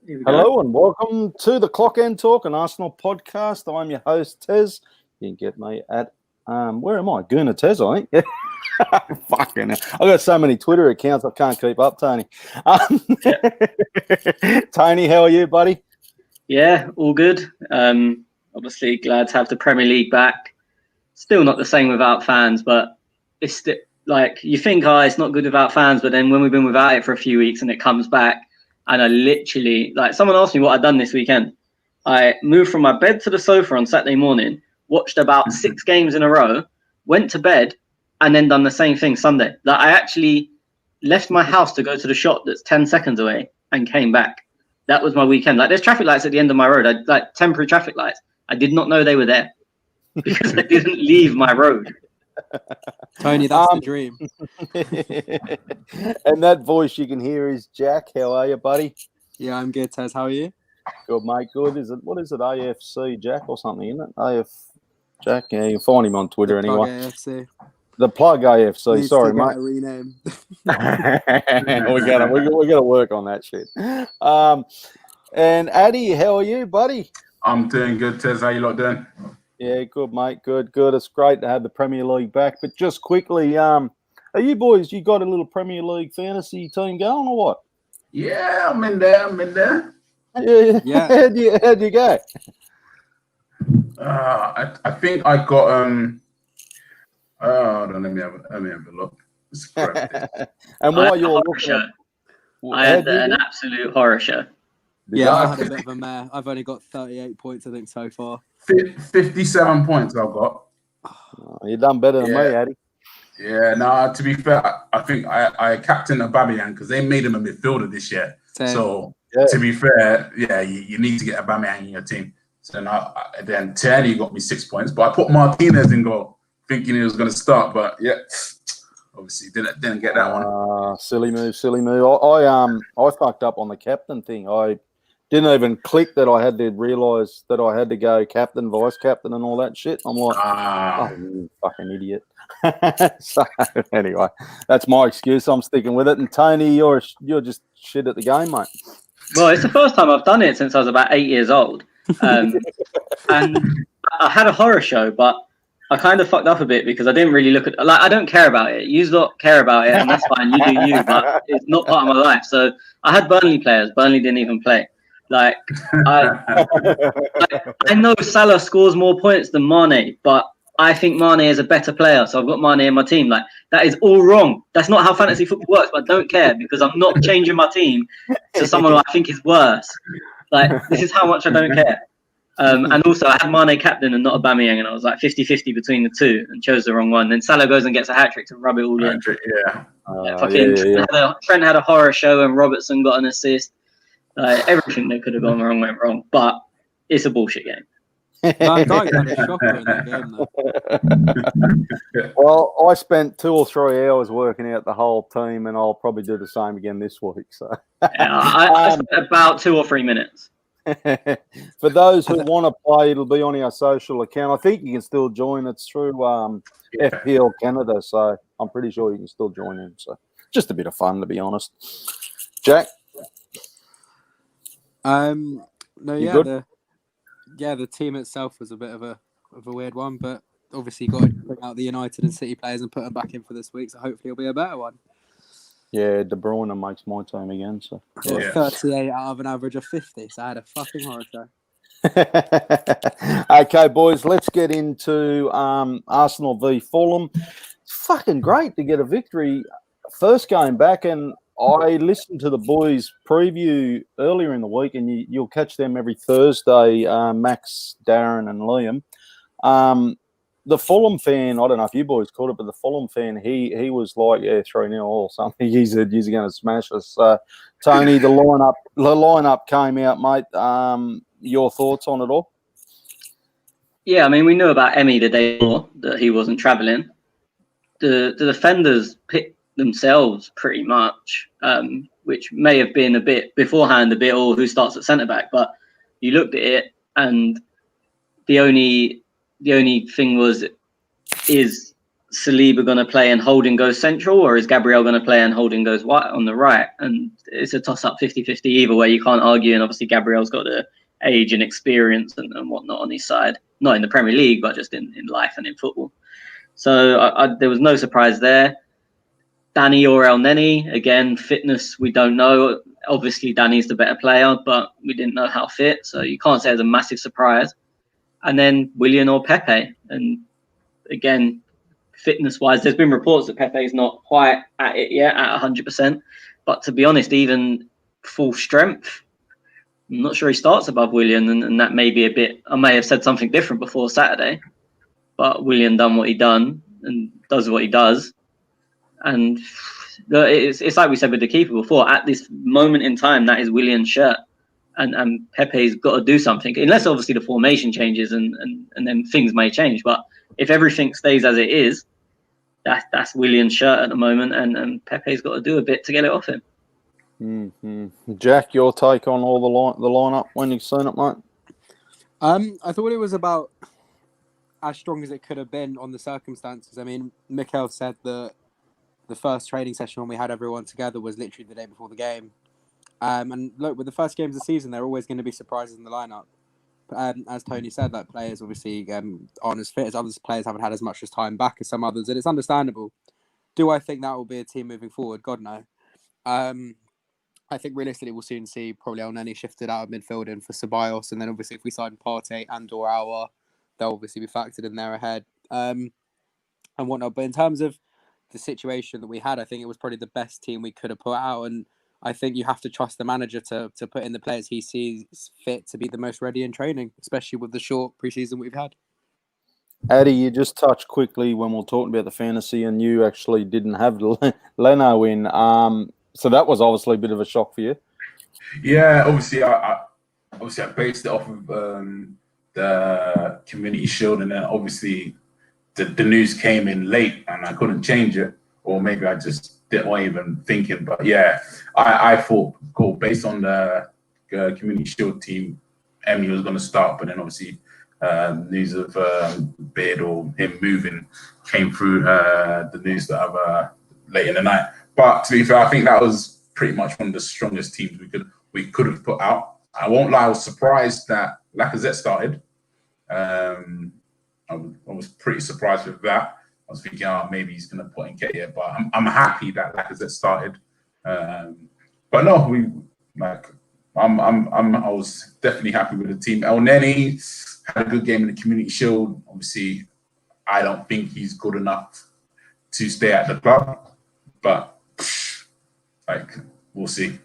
Here we go. Hello and welcome to the Clock End Talk, an Arsenal podcast. I'm your host, Tez. You can get me at, where am I? Gurner Tez, I think. Fucking hell. I've got so many Twitter accounts I can't keep up, Tony. Tony, how are you, buddy? Yeah, all good. Obviously glad to have the Premier League back. Still not the same without fans, but it's like you think, it's not good without fans, but then when we've been without it for a few weeks and it comes back, and I literally, like, someone asked me what I'd done this weekend. I moved from my bed to the sofa on Saturday morning, watched about 6 games in a row, went to bed, and then done the same thing Sunday. Like, I actually left my house to go to the shop that's 10 seconds away and came back. That was my weekend. Like, there's traffic lights at the end of my road. Like temporary traffic lights. I did not know they were there because I didn't leave my road. Tony, that's the dream. And that voice you can hear is Jack. How are you, buddy? Yeah, I'm good, Tez. How are you? Good, mate. Good. What is it? AFC Jack or something, isn't it? AF Jack. Yeah, you can find him on Twitter anyway. AFC. The Plug AFC. Needs Sorry, to get mate. a rename. we gotta work on that shit. And Addy, how are you, buddy? I'm doing good, Tez. How you lot doing? Yeah, good, mate. Good. It's great to have the Premier League back. But just quickly, are you boys? You got a little Premier League fantasy team going or what? Yeah, I'm in there. Yeah. How'd you go? I think I got hold on, let me have a look. And while you're looking at, I had an absolute horror show. Yeah, I had a bit of a mare. I've only got 38 points, I think, so far. 57 points I've got. You done better than me, Addy. Yeah, no, to be fair, I think I captained Aubameyang because they made him a midfielder this year. Same. So, to be fair, yeah, you need to get Aubameyang in your team. So now, then Tierney got me 6 points, but I put Martinez in goal, thinking he was going to start, but yeah, obviously didn't get that one. Silly move. I fucked up on the captain thing. I didn't even click that I had to realise that I had to go captain, vice captain, and all that shit. I'm like, oh, you fucking idiot. So anyway, that's my excuse. I'm sticking with it. And Tony, you're just shit at the game, mate. Well, it's the first time I've done it since I was about 8 years old. And I had a horror show, but I kind of fucked up a bit because I didn't really look at, like, I don't care about it. You lot care about it, and that's fine. You do you, but it's not part of my life. So I had Burnley players. Burnley didn't even play. Like, I know Salah scores more points than Mane, but I think Mane is a better player, so I've got Mane in my team. Like, that is all wrong. That's not how fantasy football works, but I don't care because I'm not changing my team to someone who I think is worse. Like, this is how much I don't care. And also, I had Mane captain and not Aubameyang, and I was like 50-50 between the two and chose the wrong one. Then Salah goes and gets a hat-trick to rub it all in. Trent had a horror show and Robertson got an assist. Everything that could have gone wrong went wrong, but it's a bullshit game. Van Dijk had a shocker in that game, though. Well, I spent 2 or 3 hours working out the whole team, and I'll probably do the same again this week. So, I spent about 2 or 3 minutes. For those who want to play, it'll be on our social account. I think you can still join. It's through FPL Canada, so I'm pretty sure you can still join in. So, just a bit of fun, to be honest. Jack. The team itself was a bit of a weird one, but obviously got to bring out the United and City players and put them back in for this week, so hopefully it'll be a better one. Yeah, De Bruyne makes my team again. So 38 out of an average of 50, so I had a fucking horror show. Okay, boys, let's get into Arsenal v Fulham. It's fucking great to get a victory. First game back, and I listened to the boys' preview earlier in the week, and you'll catch them every Thursday, Max, Darren, and Liam. The Fulham fan, I don't know if you boys caught it, but the Fulham fan, he was like, 3-0 or something. He said he's going to smash us. Tony, the lineup came out, mate. Your thoughts on it all? Yeah, I mean, we knew about Emmy the day before, that he wasn't travelling. The defenders picked themselves pretty much, which may have been a bit beforehand, who starts at centre-back, but you looked at it and the only thing is Saliba going to play and Holding goes central, or is Gabriel going to play and Holding goes on the right? And it's a toss-up 50-50 either way. You can't argue, and obviously Gabriel's got the age and experience and whatnot on his side. Not in the Premier League, but just in life and in football. So there was no surprise there. Danny or El Neni, again, fitness, we don't know. Obviously, Danny's the better player, but we didn't know how fit. So you can't say it's a massive surprise. And then Willian or Pepe. And again, fitness-wise, there's been reports that Pepe's not quite at it yet, at 100%. But to be honest, even full strength, I'm not sure he starts above Willian. And that may be a bit, I may have said something different before Saturday. But Willian done what he done and does what he does. And it's like we said with the keeper before, at this moment in time, that is Willian's shirt. And Pepe's got to do something, unless obviously the formation changes and then things may change. But if everything stays as it is, that's Willian's shirt at the moment, and Pepe's got to do a bit to get it off him. Mm-hmm. Jack, your take on all the lineup when you've seen it, mate? I thought it was about as strong as it could have been on the circumstances. I mean, Mikel said that the first training session when we had everyone together was literally the day before the game. And look, with the first games of the season, there are always going to be surprises in the lineup. As Tony said, like players obviously aren't as fit as others. Players haven't had as much as time back as some others, and it's understandable. Do I think that will be a team moving forward? God, no. I think realistically we'll soon see probably El Neni shifted out of midfield in for Ceballos, and then obviously if we sign Partey and or Aouar, they'll obviously be factored in there ahead and whatnot. But in terms of the situation that we had, I think it was probably the best team we could have put out, and I think you have to trust the manager to put in the players he sees fit to be the most ready in training, especially with the short preseason we've had. Addy, you just touched quickly when we were talking about the fantasy, and you actually didn't have Leno in. So that was obviously a bit of a shock for you. Yeah, obviously I based it off of the Community Shield, and then obviously the news came in late, and I couldn't change it, or maybe I just didn't even think it. But yeah, I thought, cool, based on the Community Shield team, Emmy was going to start, but then obviously news of Beard or him moving came through the news that I've late in the night. But to be fair, I think that was pretty much one of the strongest teams we could have put out. I won't lie, I was surprised that Lacazette started. I was pretty surprised with that. I was thinking, maybe he's going to put in Nketiah, but I'm happy that Lacazette started. But no, I was definitely happy with the team. El Neni had a good game in the Community Shield. Obviously, I don't think he's good enough to stay at the club, but we'll see.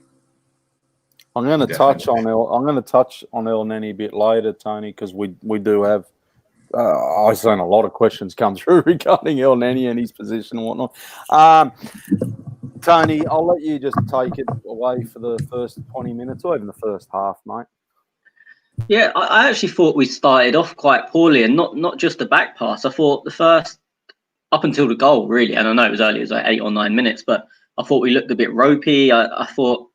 I'm going to touch on El Neni a bit later, Tony, because we do have. I've seen a lot of questions come through regarding El Neni and his position and whatnot. Tony, I'll let you just take it away for the first 20 minutes or even the first half, mate. Yeah, I actually thought we started off quite poorly, and not just the back pass. I thought the first, up until the goal, really, and I know it was early, it was like 8 or 9 minutes, but I thought we looked a bit ropey. I thought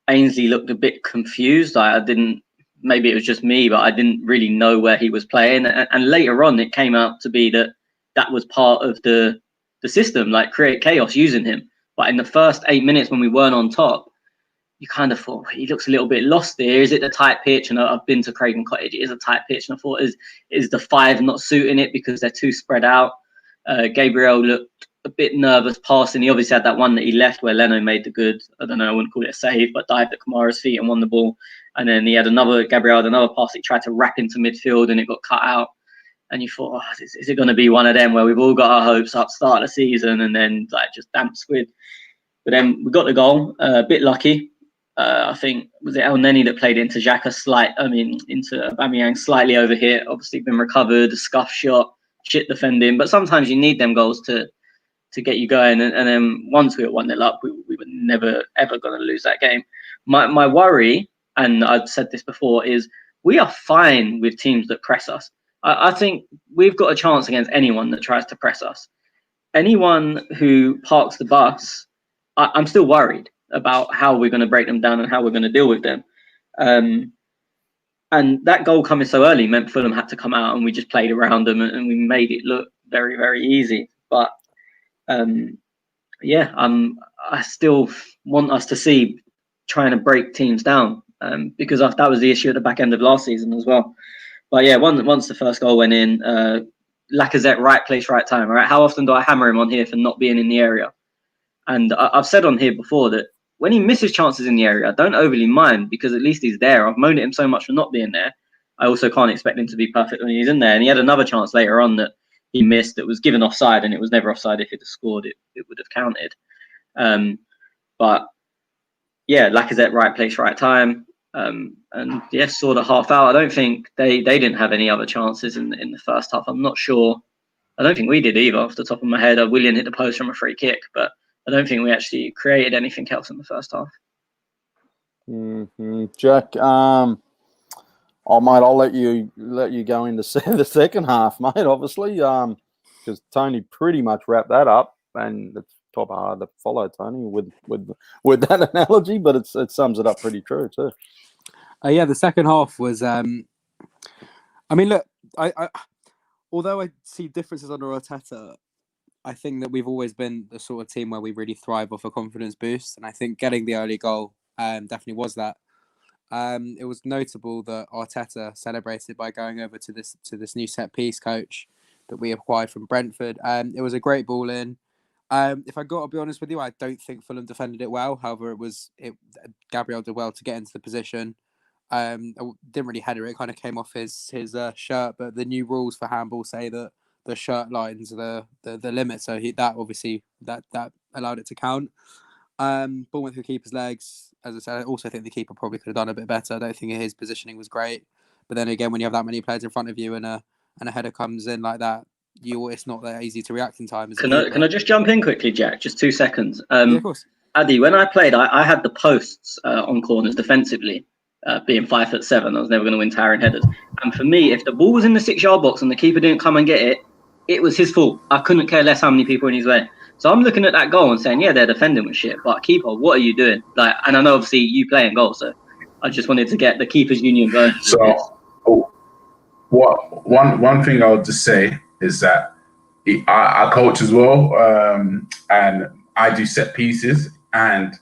Ainsley looked a bit confused. I didn't, maybe it was just me, but I didn't really know where he was playing. And later on, it came out to be that was part of the system, like create chaos using him. But in the first 8 minutes when we weren't on top, you kind of thought, he looks a little bit lost there. Is it the tight pitch? And I've been to Craven Cottage. It is a tight pitch. And I thought, is the 5 not suiting it because they're too spread out? Gabriel looked a bit nervous passing. He obviously had that one that he left where Leno made the good, I don't know, I wouldn't call it a save, but dived at Kamara's feet and won the ball. And then he had Gabriel had another pass. He tried to wrap into midfield and it got cut out. And you thought, is it going to be one of them where we've all got our hopes up, start of the season, and then like just damp squid? But then we got the goal, a bit lucky. I think, was it El Neni that played into Xhaka into Aubameyang slightly over here. Obviously been recovered, a scuff shot, shit defending. But sometimes you need them goals to get you going. And then once we were 1-0 up, we were never, ever going to lose that game. My worry, and I've said this before, is we are fine with teams that press us. I think we've got a chance against anyone that tries to press us. Anyone who parks the bus, I'm still worried about how we're going to break them down and how we're going to deal with them. And that goal coming so early meant Fulham had to come out and we just played around them and we made it look very, very easy. But yeah, I still want us to see trying to break teams down because that was the issue at the back end of last season as well. But yeah, once the first goal went in, Lacazette, right place, right time. Right, how often do I hammer him on here for not being in the area? And I've said on here before that when he misses chances in the area, I don't overly mind because at least he's there. I've moaned at him so much for not being there. I also can't expect him to be perfect when he's in there. And he had another chance later on that he missed that was given offside, and it was never offside. If he'd have scored, it would have counted. But yeah, Lacazette, right place, right time. And yes, saw the half out. I don't think they didn't have any other chances in the first half. I'm not sure. I don't think we did either, off the top of my head. Willian hit the post from a free kick, but I don't think we actually created anything else in the first half. Mm-hmm. Jack, mate, I'll let you go into the second half, mate. Obviously, because Tony pretty much wrapped that up, and it's top hard to follow Tony with that analogy, but it sums it up pretty true too. Yeah, the second half was. I mean, look, I although I see differences under Arteta, I think that we've always been the sort of team where we really thrive off a confidence boost, and I think getting the early goal definitely was that. It was notable that Arteta celebrated by going over to this new set piece coach that we acquired from Brentford. It was a great ball in. If I got to be honest with you, I don't think Fulham defended it well. However, Gabriel did well to get into the position. I didn't really header it; kind of came off his shirt. But the new rules for handball say that the shirt lines are the limit. So that obviously that allowed it to count. Ball went through the keeper's legs. As I said, I also think the keeper probably could have done a bit better. I don't think his positioning was great. But then again, when you have that many players in front of you and a header comes in like that, it's not that easy to react in time. Can I just jump in quickly, Jack? Just 2 seconds. Yeah, of course. Addy, when I played, I had the posts on corners defensively. Being 5'7", I was never going to win towering headers. And for me, if the ball was in the 6-yard box and the keeper didn't come and get it, it was his fault. I couldn't care less how many people were in his way. So I'm looking at that goal and saying, yeah, they're defending with shit, but keeper, what are you doing? And I know obviously you play in goal, so I just wanted to get the keepers union going. So, one thing I would just say is that I coach as well, and I do set pieces, and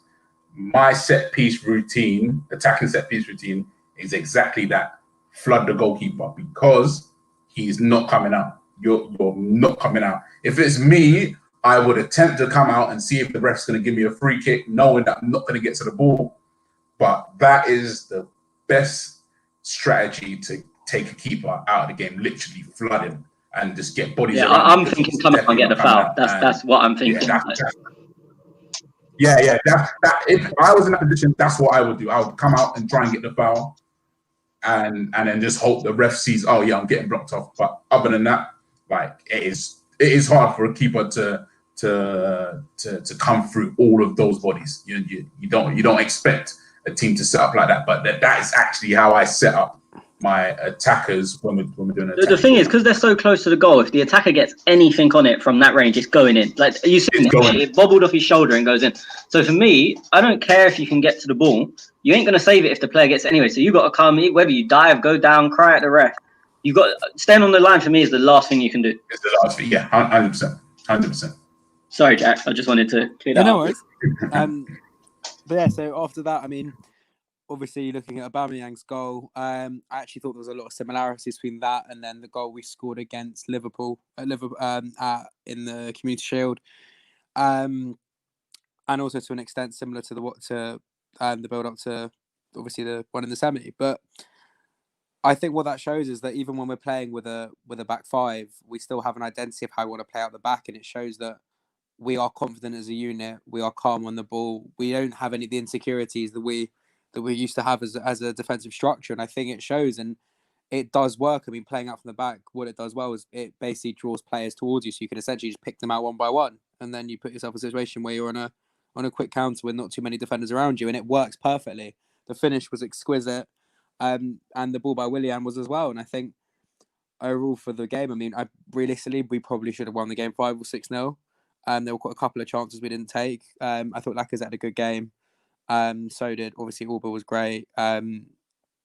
my set piece routine, attacking set piece routine, is exactly that: flood the goalkeeper because he's not coming out. You're not coming out. If it's me, I would attempt to come out and see if the ref's going to give me a free kick, knowing that I'm not going to get to the ball. But that is the best strategy to take a keeper out of the game, literally flood him and just get bodies. Yeah, I'm thinking come out and get the foul. That's what I'm thinking. Yeah, if I was in that position, that's what I would do. I would come out and try and get the foul, and then just hope the ref sees, oh yeah, I'm getting blocked off. But other than that, like it is hard for a keeper to come through all of those bodies. You don't expect a team to set up like that, but that is actually how I set up my attackers when we're doing it. The thing is, because they're so close to the goal, if the attacker gets anything on it from that range, it's going in. Like you see, it bobbled off his shoulder and goes in. So for me, I don't care if you can get to the ball. You ain't gonna save it if the player gets it anyway. So you got to come, whether you dive, go down, cry at the ref. You got stand on the line. For me, is the last thing you can do. It's the last thing, yeah, 100%. Sorry, Jack. I just wanted to clear that up. No worries. But yeah, so after that, I mean, obviously looking at Aubameyang's goal, I actually thought there was a lot of similarities between that and then the goal we scored against Liverpool in the Community Shield, and also to an extent similar to the build up to obviously the one in the semi. But I think what that shows is that even when we're playing with a back five, we still have an identity of how we want to play out the back, and it shows that we are confident as a unit. We are calm on the ball. We don't have any of the insecurities that we used to have as a defensive structure, and I think it shows and it does work. I mean, playing out from the back, what it does well is it basically draws players towards you, so you can essentially just pick them out one by one, and then you put yourself in a situation where you're on a quick counter with not too many defenders around you, and it works perfectly. The finish was exquisite, and the ball by Willian was as well. And I think overall for the game, I mean, realistically we probably should have won the game 5 or 6-0. There were quite a couple of chances we didn't take. I thought Lacazette had a good game. So did obviously Auba was great.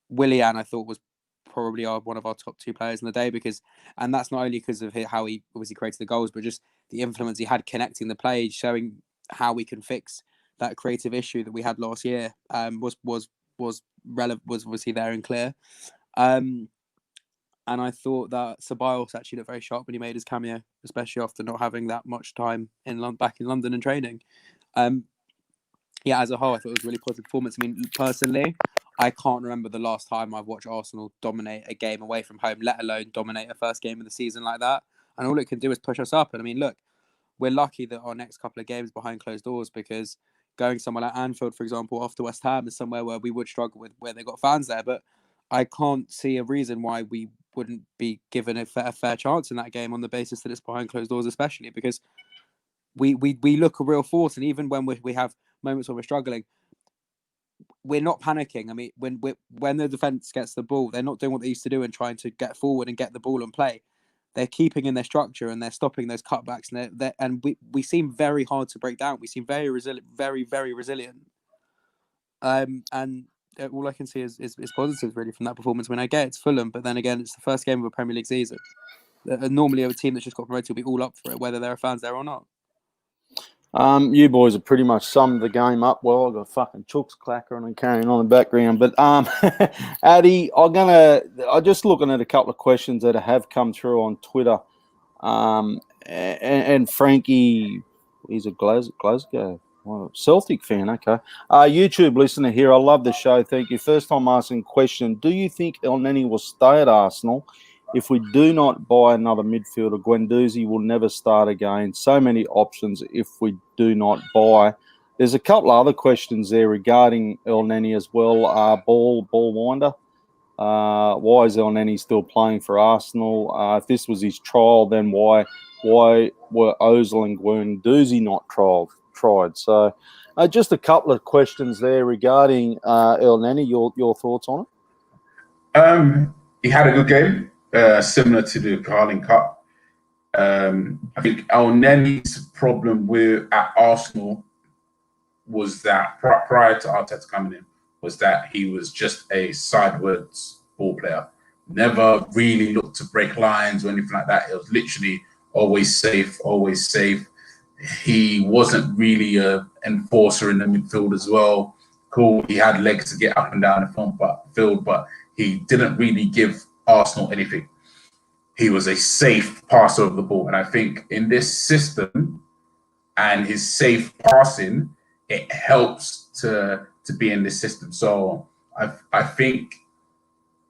Willian I thought was probably one of our top 2 players in the day and that's not only because of how he obviously created the goals, but just influence he had connecting the play, showing how we can fix that creative issue that we had last year, was relevant, was obviously there and clear. And I thought that Ceballos actually looked very sharp when he made his cameo, especially after not having that much time back in London and training. Yeah, as a whole, I thought it was a really positive performance. I mean, personally, I can't remember the last time I've watched Arsenal dominate a game away from home, let alone dominate a first game of the season like that. And all it can do is push us up. And I mean, look, we're lucky that our next couple of games behind closed doors, because going somewhere like Anfield, for example, after West Ham is somewhere where we would struggle with, where they got fans there. But I can't see a reason why we wouldn't be given a fair chance in that game on the basis that it's behind closed doors, especially because we look a real force. And even when we have moments where we're struggling, we're not panicking. I mean, when the defense gets the ball, they're not doing what they used to do and trying to get forward and get the ball and play. They're keeping in their structure and they're stopping those cutbacks. And we seem very hard to break down. We seem very resilient, very, very resilient. And all I can see is positive really from that performance. When I get it's Fulham, but then again, it's the first game of a Premier League season. Normally, a team that's just got promoted will be all up for it, whether there are fans there or not. You boys have pretty much summed the game up well. I've got fucking chooks clacker and carrying on in the background. But Addy, I'm just looking at a couple of questions that have come through on Twitter. And Frankie, he's a Glasgow. Well, Celtic fan, okay. YouTube listener here. I love the show. Thank you. First time asking question. Do you think El Neni will stay at Arsenal? If we do not buy another midfielder, Guendouzi will never start again. So many options if we do not buy. There's a couple other questions there regarding El Neni as well. Ball Winder. Why is El Neni still playing for Arsenal? If this was his trial, then why were Ozil and Guendouzi not tried? So just a couple of questions there regarding El Neni. Your thoughts on it? He had a good game. Similar to the Carling Cup. I think El Neni's problem at Arsenal was that prior to Arteta coming in, was that he was just a sideways ball player. Never really looked to break lines or anything like that. It was literally always safe. He wasn't really an enforcer in the midfield as well. Cool, he had legs to get up and down the field, but he didn't really give Arsenal anything. He was a safe passer of the ball, and I think in this system and his safe passing, it helps to be in this system. So I think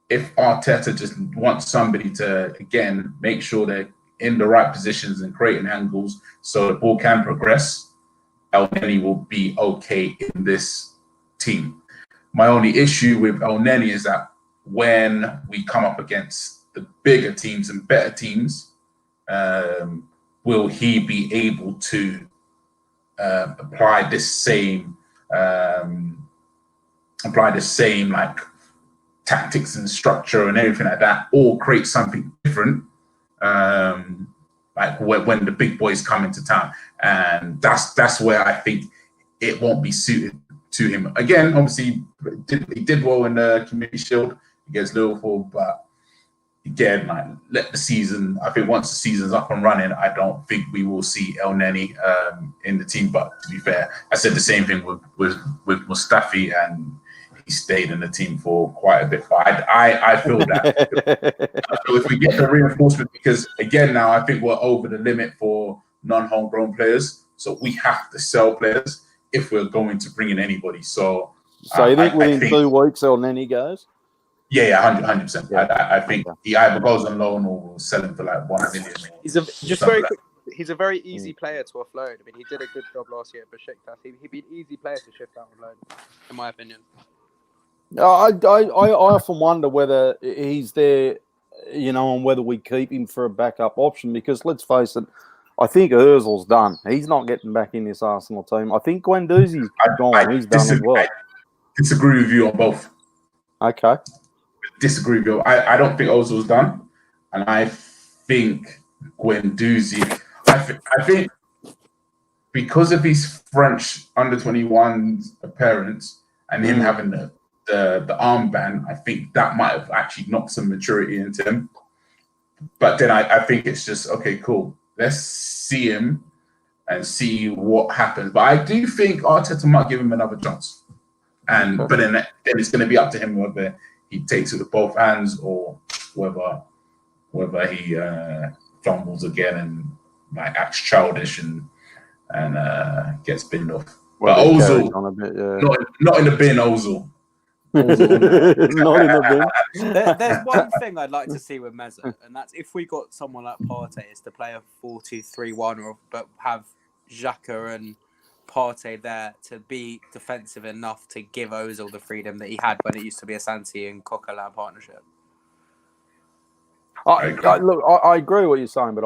if Arteta just wants somebody to again make sure they're in the right positions and creating angles so the ball can progress, El Neni will be okay in this team. My only issue with El Neni is that when we come up against the bigger teams and better teams, will he be able to apply this same like tactics and structure and everything like that, or create something different, like when the big boys come into town? And that's where I think it won't be suited to him. Again, obviously, he did well in the Community Shield against Liverpool, but again, like, let the season. I think once the season's up and running, I don't think we will see El Neni in the team. But to be fair, I said the same thing with Mustafi, and he stayed in the team for quite a bit. But I feel that if we get the reinforcement, because again now I think we're over the limit for non-homegrown players, so we have to sell players if we're going to bring in anybody. So you think within 2 weeks El Neni goes? Yeah, 100%. Yeah. I think he either goes on loan or we'll sell him for like 1 million. He's a very easy player to offload. I mean, he did a good job last year at Besiktas. He'd be an easy player to shift out on loan, in my opinion. I often wonder whether he's there, and whether we keep him for a backup option, because let's face it, I think Ozil's done. He's not getting back in this Arsenal team. I think Guendouzi's gone. He's done as well. I disagree with you on both. Okay. Disagree with you. I don't think Ozil's done, and I think Guendouzi. I think because of his French under-21 appearance and him having the armband, I think that might have actually knocked some maturity into him. But then I think it's just okay, cool. let's see him and see what happens. But I do think Arteta might give him another chance. But then it's going to be up to him whether he takes it with both hands or whether he fumbles again and like acts childish and gets binned off. Well, but Ozil, on a bit, not in the bin, Ozil. Not in the bin. There's one thing I'd like to see with Meza, and that's if we got someone like Partey is to play a 4-2-3-1, but have Xhaka and Partey there to be defensive enough to give Ozil the freedom that he had when it used to be a Santi and Coquelin partnership. I agree with what you're saying, but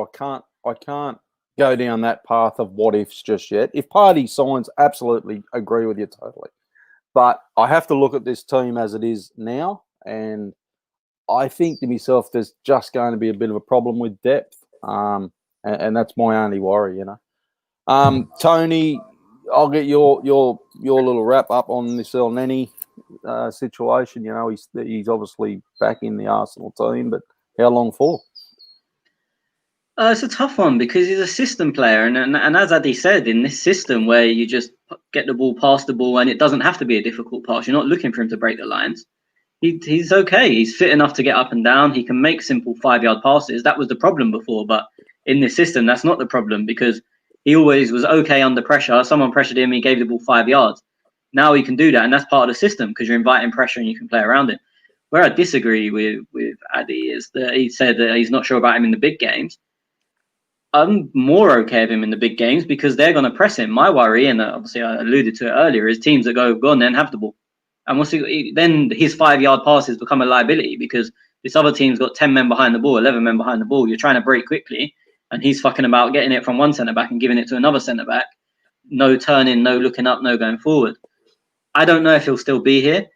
I can't go down that path of what ifs just yet. If Partey signs, absolutely agree with you totally. But I have to look at this team as it is now, and I think to myself, there's just going to be a bit of a problem with depth, and that's my only worry, you know. Tony, I'll get your little wrap up on this El Neni situation. You know, he's obviously back in the Arsenal team, but how long for? It's a tough one because he's a system player, and as Adi said, in this system where you just get the ball, pass the ball, and it doesn't have to be a difficult pass. You're not looking for him to break the lines. He's okay. He's fit enough to get up and down. He can make simple 5-yard passes. That was the problem before, but in this system, that's not the problem because he always was okay under pressure. Someone pressured him, he gave the ball 5 yards. Now he can do that, and that's part of the system because you're inviting pressure and you can play around it. Where I disagree with Adi is that he said that he's not sure about him in the big games. I'm more okay with him in the big games because they're going to press him. My worry, and obviously I alluded to it earlier, is teams that go on then have the ball. And then his 5-yard passes become a liability because this other team's got 10 men behind the ball, 11 men behind the ball. You're trying to break quickly, and he's fucking about getting it from one centre-back and giving it to another centre-back. No turning, no looking up, no going forward. I don't know if he'll still be here.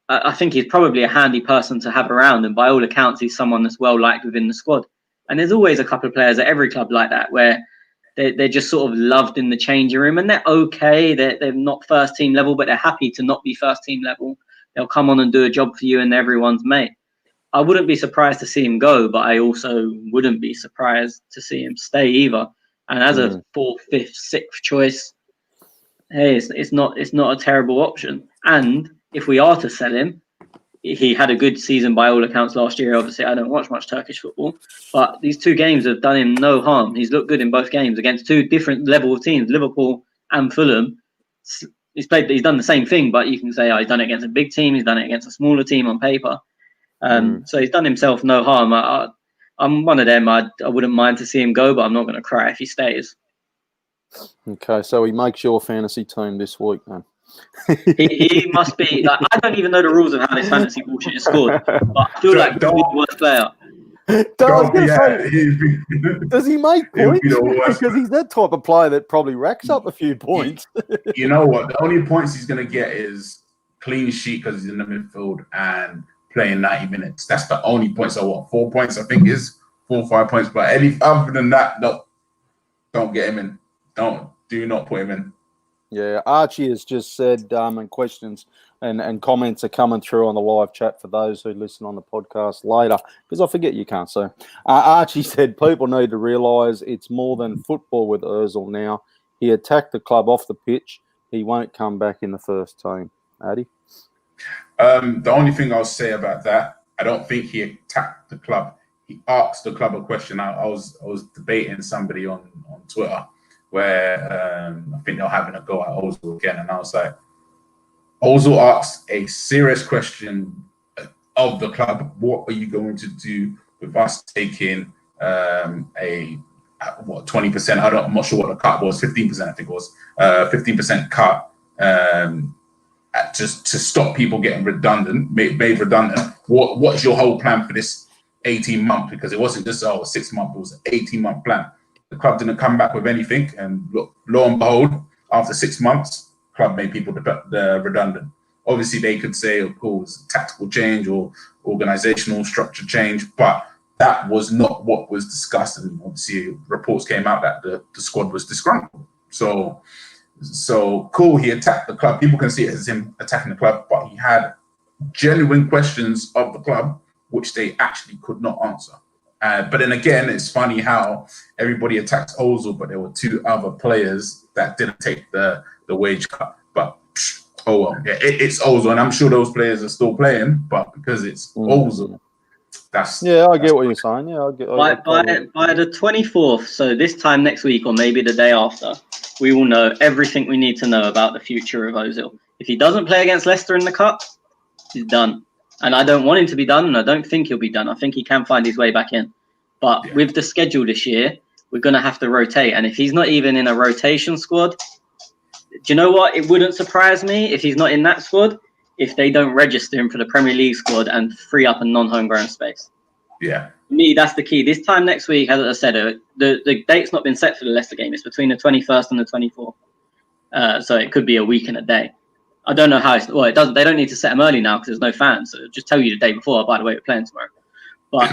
I think he's probably a handy person to have around, and by all accounts, he's someone that's well-liked within the squad. And there's always a couple of players at every club like that where they're just sort of loved in the changing room and they're okay. They're not first team level, but they're happy to not be first team level. They'll come on and do a job for you and everyone's mate. I wouldn't be surprised to see him go, but I also wouldn't be surprised to see him stay either. And as a 4th, 5th, 6th choice, hey, it's not a terrible option. And if we are to sell him, he had a good season by all accounts last year. Obviously, I don't watch much Turkish football, but these 2 games have done him no harm. He's looked good in both games against 2 different level of teams, Liverpool and Fulham. He's done the same thing, but you can say, he's done it against a big team. He's done it against a smaller team on paper. So he's done himself no harm. I'm one of them. I wouldn't mind to see him go, but I'm not going to cry if he stays. Okay, so he makes your fantasy team this week, then. he must be like, I don't even know the rules of how this fantasy bullshit is scored, but I feel like he's the worst player. Does he make points? Because he's that type of player that probably racks up a few points. You know what? The only points he's going to get is clean sheet because he's in the midfield and playing 90 minutes. That's the only points. So what? 4 points, I think, is 4 or 5 points. But any other than that, no, don't get him in. Do not put him in. Yeah, Archie has just said, and questions and comments are coming through on the live chat for those who listen on the podcast later, because I forget you can't see. Archie said, people need to realise it's more than football with Ozil now. He attacked the club off the pitch. He won't come back in the first team. Addy? The only thing I'll say about that, I don't think he attacked the club. He asked the club a question. I was debating somebody on Twitter where I think they're having a go at Ozil again. And I was like, Ozil asked a serious question of the club. What are you going to do with us taking a 20%? I'm not sure what the cut was. 15%, I think it was. 15% cut just to stop people getting made redundant. What's your whole plan for this 18 months? Because it wasn't just a 6 month, it was an 18-month plan. The club didn't come back with anything, and lo and behold, after 6 months, club made people redundant. Obviously, they could say, of course, tactical change or organizational structure change, but that was not what was discussed. And obviously, reports came out that the squad was disgruntled. So cool, he attacked the club. People can see it as him attacking the club, but he had genuine questions of the club, which they actually could not answer. But then again, it's funny how everybody attacks Ozil, but there were 2 other players that didn't take the wage cut. But oh well, yeah, it's Ozil, and I'm sure those players are still playing. But because it's Ozil, I get what you're saying. Yeah, by the 24th, so this time next week or maybe the day after, we will know everything we need to know about the future of Ozil. If he doesn't play against Leicester in the cup, he's done. And I don't want him to be done, and I don't think he'll be done. I think he can find his way back in. But with the schedule this year, we're going to have to rotate. And if he's not even in a rotation squad, do you know what? It wouldn't surprise me if he's not in that squad, if they don't register him for the Premier League squad and free up a non-homegrown space. Yeah. For me, that's the key. This time next week, as I said, the date's not been set for the Leicester game. It's between the 21st and the 24th. So it could be a week and a day. I don't know how it doesn't. They don't need to set them early now because there's no fans. So just tell you the day before. By the way, we're playing tomorrow. But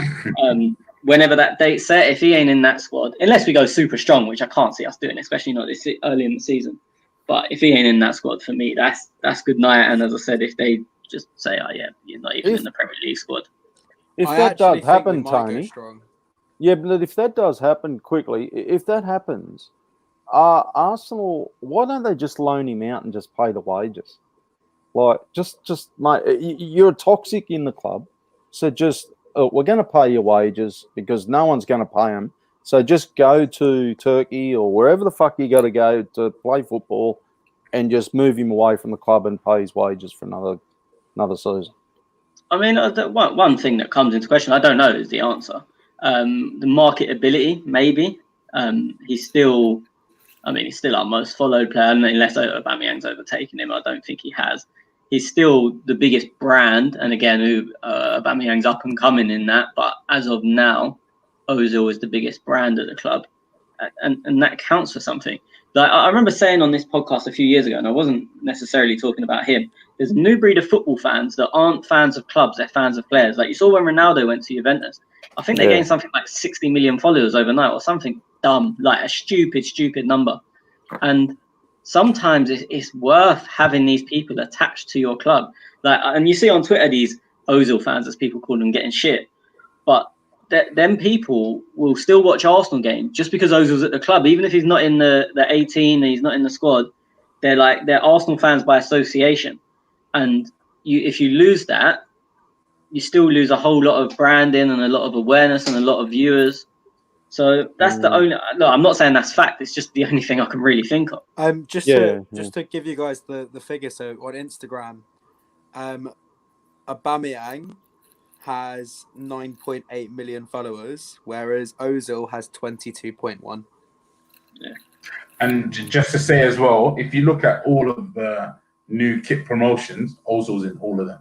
whenever that date's set, if he ain't in that squad, unless we go super strong, which I can't see us doing, especially not this early in the season. But if he ain't in that squad, for me, that's good night. And as I said, if they just say, "Oh yeah, you're not even in the Premier League squad," if that does happen, Tony. Yeah, but if that does happen quickly, if that happens, Arsenal, why don't they just loan him out and just pay the wages? Like, just mate, you're toxic in the club, so just we're going to pay your wages because no one's going to pay them. So just go to Turkey or wherever the fuck you got to go to play football, and just move him away from the club and pay his wages for another season. I mean, one thing that comes into question, I don't know, is the answer. The marketability, maybe. He's still our most followed player, unless Aubameyang's overtaken him. I don't think he has. He's still the biggest brand, and again, Aubameyang's up and coming in that. But as of now, Ozil is the biggest brand at the club, and that counts for something. Like I remember saying on this podcast a few years ago, and I wasn't necessarily talking about him. There's a new breed of football fans that aren't fans of clubs; they're fans of players. Like you saw when Ronaldo went to Juventus. I think they gained something like 60 million followers overnight, or something dumb, like a stupid number. And sometimes it's worth having these people attached to your club. Like, and you see on Twitter these Ozil fans, as people call them, getting shit. But them people will still watch Arsenal games just because Ozil's at the club, even if he's not in the 18 and he's not in the squad. They're Arsenal fans by association, and if you lose that, you still lose a whole lot of branding and a lot of awareness and a lot of viewers. So that's the only. No, I'm not saying that's fact. It's just the only thing I can really think of. Just to give you guys the figure. So on Instagram, Aubameyang has 9.8 million followers, whereas Ozil has 22.1. Yeah. And just to say as well, if you look at all of the new kit promotions, Ozil's in all of them.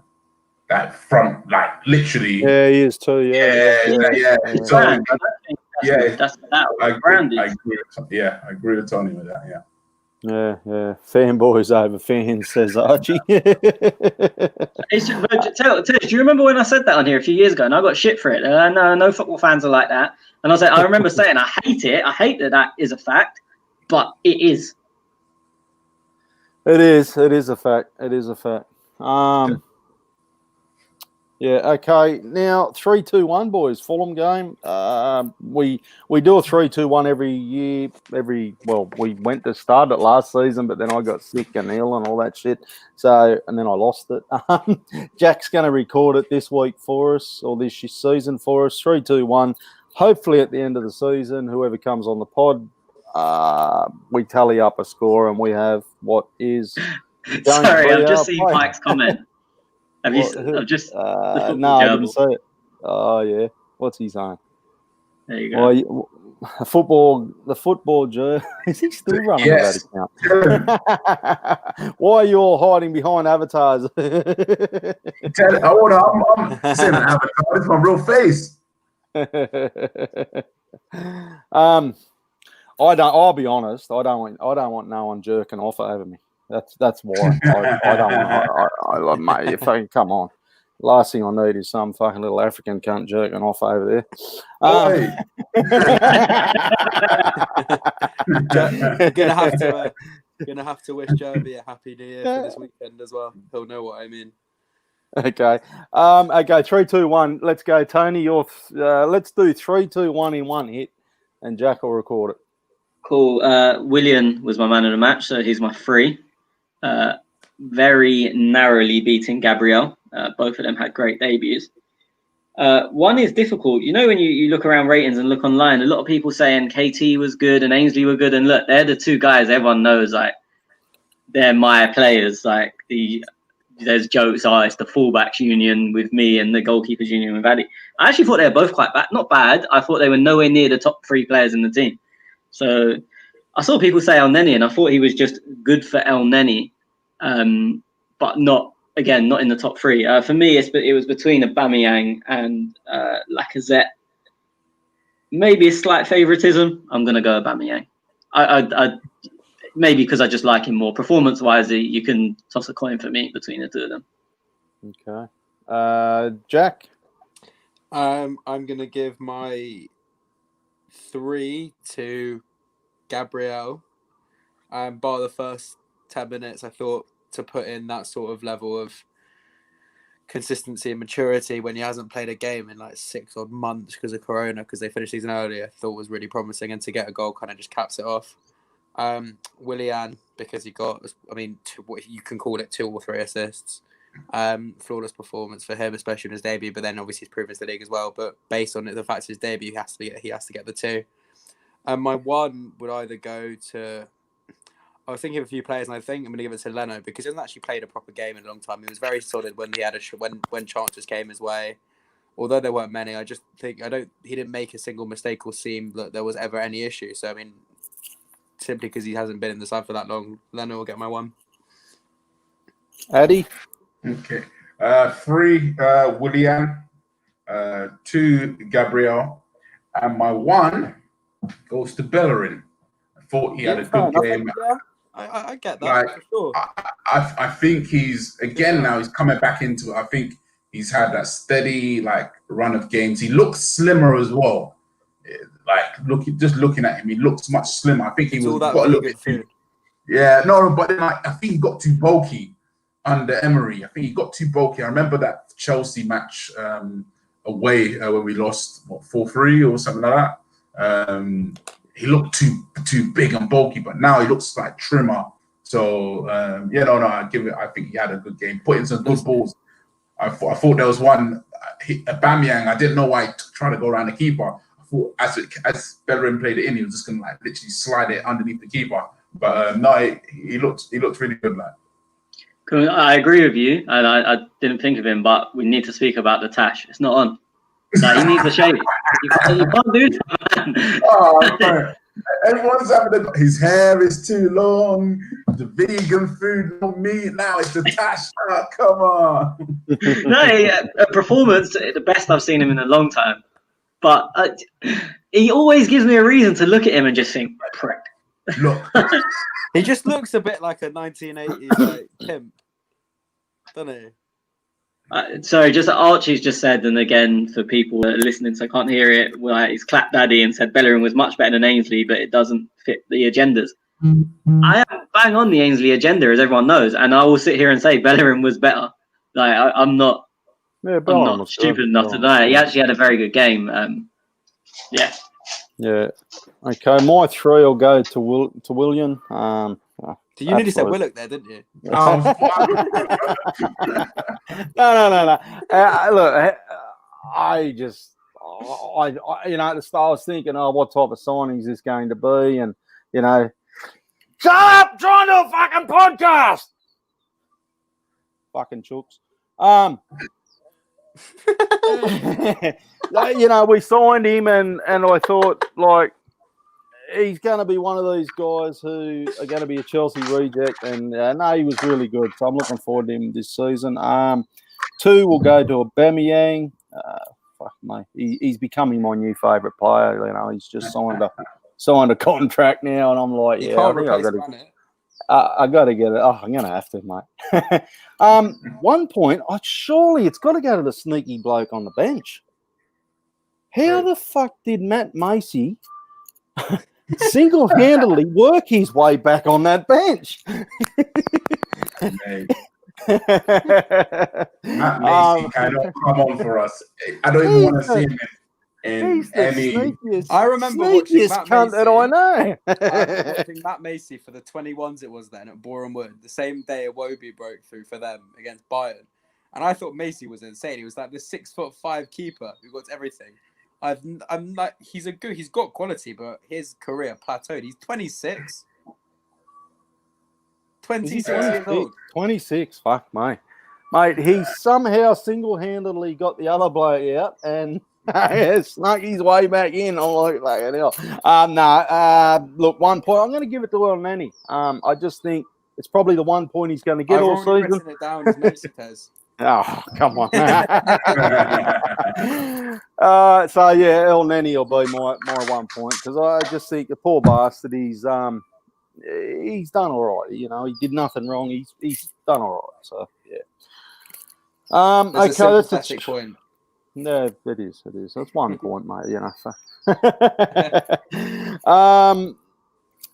Like from literally. Yeah, he is too. Yeah. So, I don't think that's I agree with Tony with that. Yeah. Fanboys over fans, says Archie. Do you remember when I said that on here a few years ago, and I got shit for it? No football fans are like that. And I remember saying, I hate it. I hate that is a fact, but it is. It is a fact. It is a fact. Yeah, okay. Now 3-2-1, boys. Fulham game. We do a 3-2-1 every year. We went to start it last season, but then I got sick and ill and all that shit. And then I lost it. Jack's going to record it this week for us, or this season for us. 3-2-1. Hopefully at the end of the season, whoever comes on the pod, we tally up a score and we have what is. Sorry, I've just seen Mike's comment. Have you? Just no, I didn't say it. Oh yeah, what's he saying? There you go. Well, the football jerk. Is he still running that account? Why are you all hiding behind avatars? I'm saying an avatar. It's my real face. I'll be honest. I don't want no one jerking off over me. That's why I don't want. I love mate. If I come on, last thing I need is some fucking little African cunt jerking off over there. Gonna have to wish Jeremy a happy new year for this weekend as well. He'll know what I mean. Okay. Okay. 3, 2, 1. Let's go, Tony. Let's do 3, 2, 1 in one hit, and Jack will record it. Cool. Willian was my man of the match, so he's my 3. Very narrowly beating Gabriel. Both of them had great debuts. One is difficult. You know, when you look around ratings and look online, a lot of people saying KT was good and Ainsley were good, and look, they're the 2 guys everyone knows, like, they're my players. Like, there's jokes, it's the fullbacks union with me and the goalkeepers union with Addy. I actually thought they were both quite bad. Not bad. I thought they were nowhere near the top 3 players in the team. So I saw people say El Neni, and I thought he was just good for El Neni, but not in the top 3. For me, it was between Aubameyang and Lacazette. Maybe a slight favouritism. I'm going to go Aubameyang. I maybe because I just like him more. Performance-wise, you can toss a coin for me between the 2 of them. Okay. Jack? I'm going to give my 3 to Gabriel. Bar the first 10 minutes, I thought to put in that sort of level of consistency and maturity when he hasn't played a game in like 6 odd months because of Corona, because they finished season early, I thought was really promising, and to get a goal kind of just caps it off. Willian, because he got, what you can call it 2 or 3 assists. Flawless performance for him, especially in his debut, but then obviously he's proven to the league as well. But based on the fact it's his debut, he has to get the 2. My 1 would either go to, I was thinking of a few players, and I think I'm going to give it to Leno because he hasn't actually played a proper game in a long time. He was very solid when he had when chances came his way. Although there weren't many, I just think he didn't make a single mistake or seem that there was ever any issue. So simply because he hasn't been in the side for that long, Leno will get my 1. Addy? Okay. 3, Willian. 2, Gabriel. And my 1 goes to Bellerin. I thought he had a good game. I get that, for sure. I think he's, again, now he's coming back into it. I think he's had that steady, run of games. He looks slimmer as well. Just looking at him, he looks much slimmer. I think he got a little bit food. Yeah, no, but then I think he got too bulky under Emery. I think he got too bulky. I remember that Chelsea match away when we lost 4-3 or something like that. He looked too big and bulky, but now he looks like trimmer. So I think he had a good game, put in some good balls. I thought there was one Aubameyang. I didn't know why he tried to go around the keeper. I thought as Bellerin played it in, he was just gonna literally slide it underneath the keeper. But no, he looked really good. I agree with you, and I didn't think of him, but we need to speak about the tash. It's not on. He needs a shave. You can't do that, man. Oh, man. Everyone's having his hair is too long. The vegan food, no meat. Now it's the tash. Oh, come on. No, performance, the best I've seen him in a long time. But he always gives me a reason to look at him and just think, prick. Look. He just looks a bit like a 1980s pimp, doesn't he? Sorry, just Archie's just said, and again for people listening, so I can't hear it. He's clapped Daddy and said Bellerin was much better than Ainsley, but it doesn't fit the agendas. I am bang on the Ainsley agenda, as everyone knows, and I will sit here and say Bellerin was better. I'm not stupid enough to deny it. He actually had a very good game. Yeah. Okay, my 3 will go to Willian. You nearly said Willock there, didn't you? No. Look, I just, at the start I was thinking, what type of signing is this going to be? And, shut up, trying to do a fucking podcast. Fucking chooks. We signed him and I thought, he's going to be one of these guys who are going to be a Chelsea reject, and he was really good. So I'm looking forward to him this season. 2 will go to Aubameyang. Fuck mate, he's becoming my new favourite player. He's just signed a contract now, and I'm like, I got to get it. Oh, I'm going to have to, mate. 1 point, surely it's got to go to the sneaky bloke on the bench. How the fuck did Matt Macy single-handedly work his way back on that bench? Matt Macy cannot come on for us. I don't even want to see him in He's the any. sneakiest, I remember watching sneakiest Matt cunt that I know. I remember watching Matt Macy for the 21s. It was then at Boreham Wood, the same day Iwobi broke through for them against Bayern, and I thought Macy was insane. He was like the 6'5" keeper who got everything. I'm like, he's got quality, but his career plateaued. He's 26. 26 years old. 26, fuck, mate. Mate, he somehow single-handedly got the other bloke out and snuck his way back in. I'm like, fucking hell. Look, 1 point. I'm going to give it to El Nani. I just think it's probably the 1 point he's going to get I've all already season. written it down as Macy Tez. Oh, come on. So, yeah, El Nani will be my 1 point because I just think the poor bastard, he's done all right. You know, he did nothing wrong. He's done all right. So, yeah. That's Okay, a that's sympathetic point. No, it is. That's 1 point, mate. You know. So.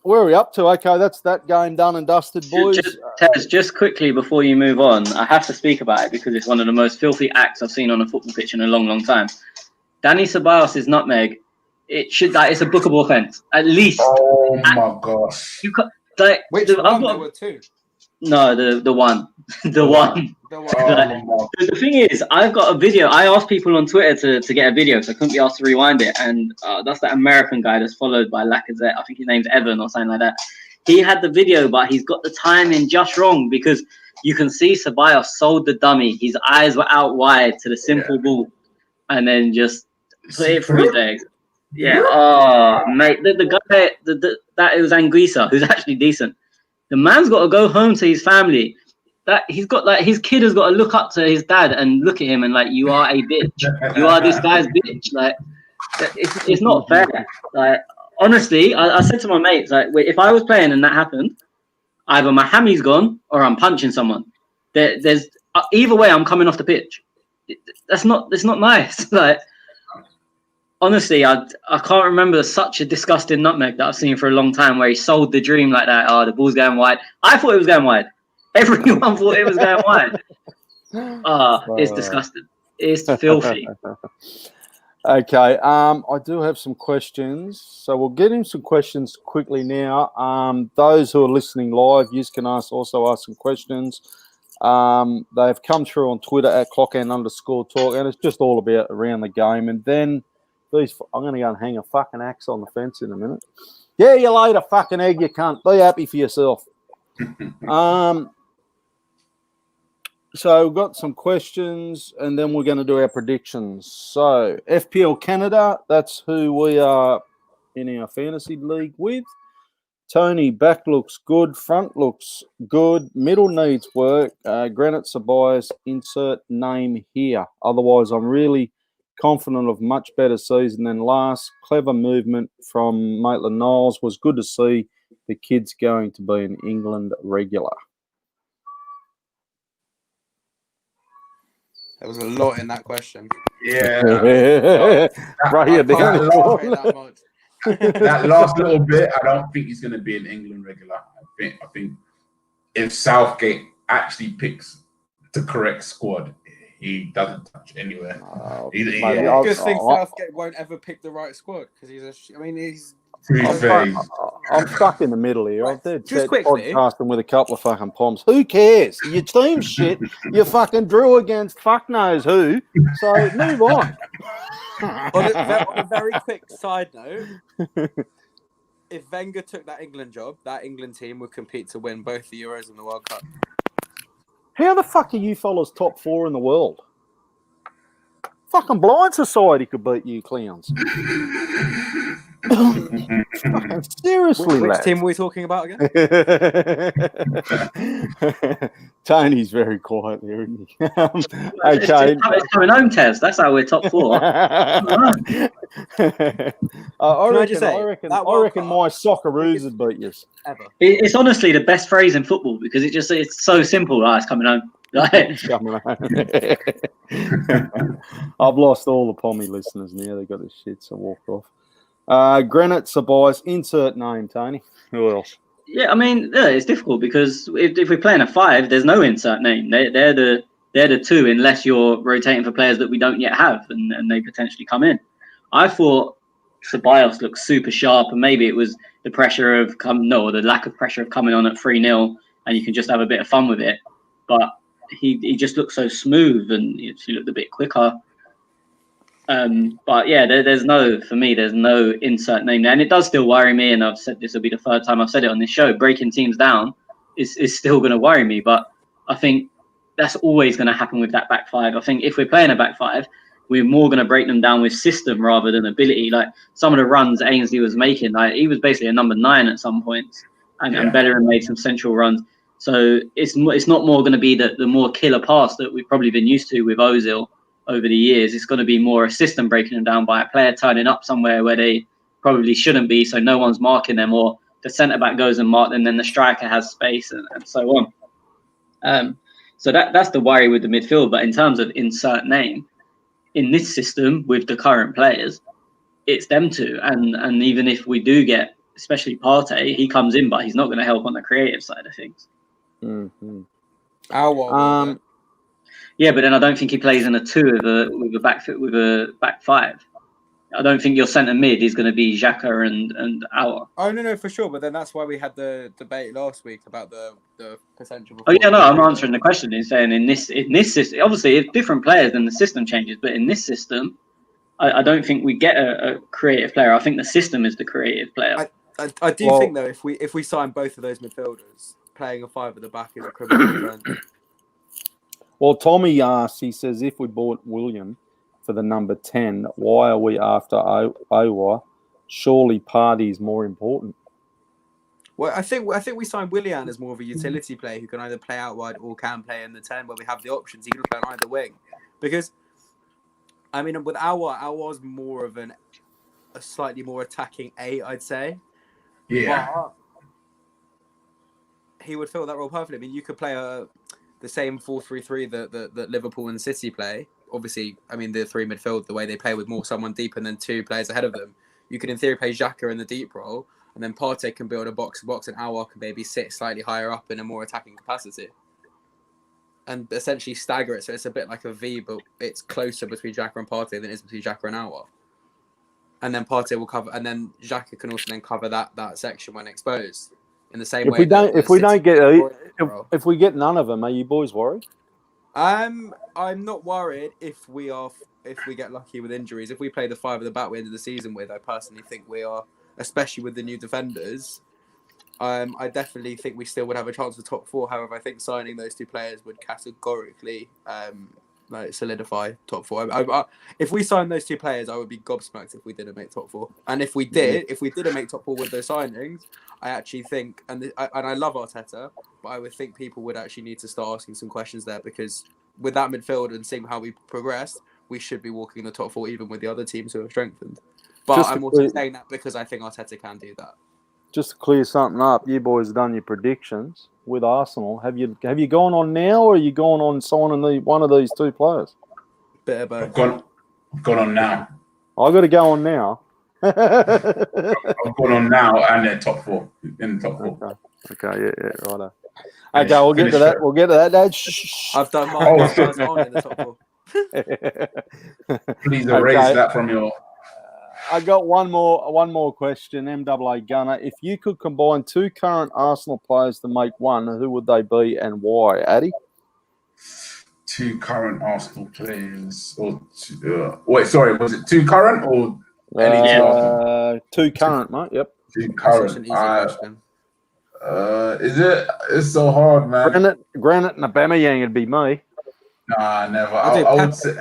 Where are we up to? Okay, that's that game done and dusted, boys. Tez, just quickly before you move on, I have to speak about it because it's one of the most filthy acts I've seen on a football pitch in a long, long time. Danny Ceballos' nutmeg. It's a bookable offence, at least. Oh my gosh! You got like Which one? There were two. No, the one. The one. The thing is, I've got a video. I asked people on Twitter to get a video, so I couldn't be asked to rewind it. And that's that American guy that's followed by Lacazette. I think his name's Evan or something like that. He had the video, but he's got the timing just wrong because you can see Ceballos sold the dummy. His eyes were out wide to the simple ball, and then just put it through his legs. Yeah. Oh, mate, the guy that it was Anguissa, who's actually decent. The man's got to go home to his family. That he's got like his kid has got to look up to his dad and look at him and like, you are a bitch. You are this guy's bitch. Like it's not fair. Like honestly, I said to my mates, like if I was playing and that happened, either my hammy's gone or I'm punching someone. There's either way, I'm coming off the pitch. It's not nice. Like honestly, I can't remember such a disgusting nutmeg that I've seen for a long time where he sold the dream like that. Oh, the ball's going wide. I thought it was going wide. Everyone thought it was going wide. It's disgusting. It's filthy. Okay, I do have some questions. So we'll get in some questions quickly now. Those who are listening live, you can also ask some questions. They've come through on Twitter at @clockend_talk, and it's just all about around the game. And then I'm going to go and hang a fucking axe on the fence in a minute. Yeah, you laid a fucking egg, you cunt. Be happy for yourself. So we've got some questions, and then we're going to do our predictions. So FPL Canada, that's who we are in our fantasy league with. Tony, back looks good, front looks good, middle needs work. Granite Ceballos, insert name here. Otherwise, I'm really confident of much better season than last. Clever movement from Maitland Niles. Was good to see the kid's going to be an England regular. There was a lot in that question. Yeah. That last little bit, I don't think he's going to be an England regular. I think if Southgate actually picks the correct squad, he doesn't touch anywhere. Good thing Southgate won't ever pick the right squad because he's. I'm stuck in the middle here. Right. I'm Just quickly, podcasting with a couple of fucking poms. Who cares? Your team's shit. You fucking drew against fuck knows who. So move on. on a very quick side note, if Wenger took that England job, that England team would compete to win both the Euros and the World Cup. How the fuck are you fellas top 4 in the world? Fucking Blind Society could beat you clowns. Seriously, which team are we talking about again? Tony's very quiet there, isn't he? Okay. It's coming home, Tez. That's how we're top 4. I reckon my Socceroos would beat you. Ever. It's honestly the best phrase in football because it's so simple. It's coming home. I've lost all the Pommy listeners now. They got the shit, so walk off. Granite Ceballos, insert name, Tony. Who else? Yeah, I mean, yeah, it's difficult because if we're playing a 5, there's no insert name. They're the 2 unless you're rotating for players that we don't yet have and they potentially come in. I thought Ceballos looked super sharp, and maybe it was the pressure of the lack of pressure of coming on at 3-0, and you can just have a bit of fun with it. But he just looked so smooth, and he looked a bit quicker. But yeah, there's no insert name there, and it does still worry me. And I've said this will be the third time I've said it on this show. Breaking teams down is still going to worry me, but I think that's always going to happen with that back 5. I think if we're playing a back 5, we're more going to break them down with system rather than ability. Like some of the runs Ainsley was making, like he was basically a number 9 at some points, and Bellerin made some central runs. So it's not more going to be the more killer pass that we've probably been used to with Ozil over the years. It's going to be more a system breaking them down by a player turning up somewhere where they probably shouldn't be, so no one's marking them, or the centre back goes and mark them, then the striker has space and so on. So that's the worry with the midfield. But in terms of insert name, in this system with the current players, it's them two. And even if we do get, especially Partey, he comes in, but he's not going to help on the creative side of things. Mm-hmm. Yeah, but then I don't think he plays in a 2 with a back 5. I don't think your centre mid is going to be Xhaka and Aouar. Oh no, for sure. But then that's why we had the debate last week about the potential. Oh yeah, no, I'm answering the question. He's saying in this system, obviously, if different players, then the system changes. But in this system, I don't think we get a creative player. I think the system is the creative player. I do think though, if we sign both of those midfielders, playing a 5 at the back is a criminal offence. Well, Tommy asks, he says, if we bought William for the number 10, why are we after Aouar? Surely Partey is more important. Well, I think we signed Willian as more of a utility player who can either play out wide or can play in the 10, where we have the options. He can play on either wing. Because, I mean, with Aouar's more of a slightly more attacking 8, I'd say. Yeah. But he would fill that role perfectly. I mean, you could play the same 4-3-3 that Liverpool and City play. Obviously, I mean, the 3 midfield, the way they play with more someone deep and then 2 players ahead of them. You could, in theory, play Xhaka in the deep role, and then Partey can build a box-to-box, and Aouar can maybe sit slightly higher up in a more attacking capacity. And essentially stagger it, so it's a bit like a V, but it's closer between Xhaka and Partey than it is between Xhaka and Aouar. And then Partey will cover, and then Xhaka can also then cover that section when exposed. In the same way, if we get none of them, are you boys worried? I'm not worried if we get lucky with injuries. If we play the 5 at the back we ended the season with, I personally think we are, especially with the new defenders. I definitely think we still would have a chance for top 4. However, I think signing those 2 players would categorically solidify top 4. If we signed those 2 players, I would be gobsmacked if we didn't make top 4. And if we didn't make top 4 with those signings, I actually think, and I love Arteta, but I would think people would actually need to start asking some questions there, because with that midfield and seeing how we progressed, we should be walking the top 4 even with the other teams who have strengthened. But I'm also saying that because I think Arteta can do that. Just to clear something up, you boys have done your predictions with Arsenal. Have you gone on now, or are you going on signing one of these 2 players? Bit of both. I've gone on now. I've got to go on now. I've gone on now, and they're top 4 in the top 4. Okay, yeah, righto. Okay, we'll get to that. We'll get to that. I've done mine. On in the top 4. Please erase that from your. I got one more question, MAA Gunner. If you could combine 2 current Arsenal players to make one, who would they be and why, Addy? 2 current Arsenal players, or wait, sorry, was it 2 current or any 2 Arsenal? 2 current, mate. Yep. 2 current. Such an easy question. Is it? It's so hard, man. Granite and Aubameyang would be me. Nah, never. I would say.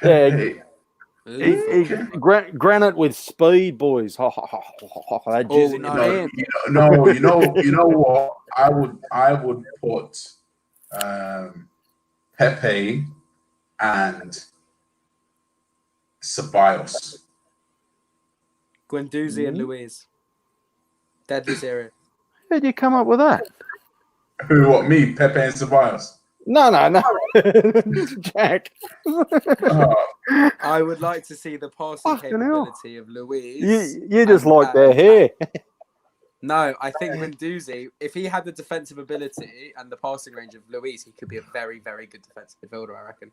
Yeah. Granite with speed, boys. You know what? I would put Pepe and Ceballos. Guendouzi and Luiz. Deadly serious. How did you come up with that? Who? What? Me? Pepe and Ceballos. No. Jack. I would like to see the passing capability of Luiz. You just like their hair. No, I think Guendouzi, if he had the defensive ability and the passing range of Luis, he could be a very, very good defensive midfielder, I reckon.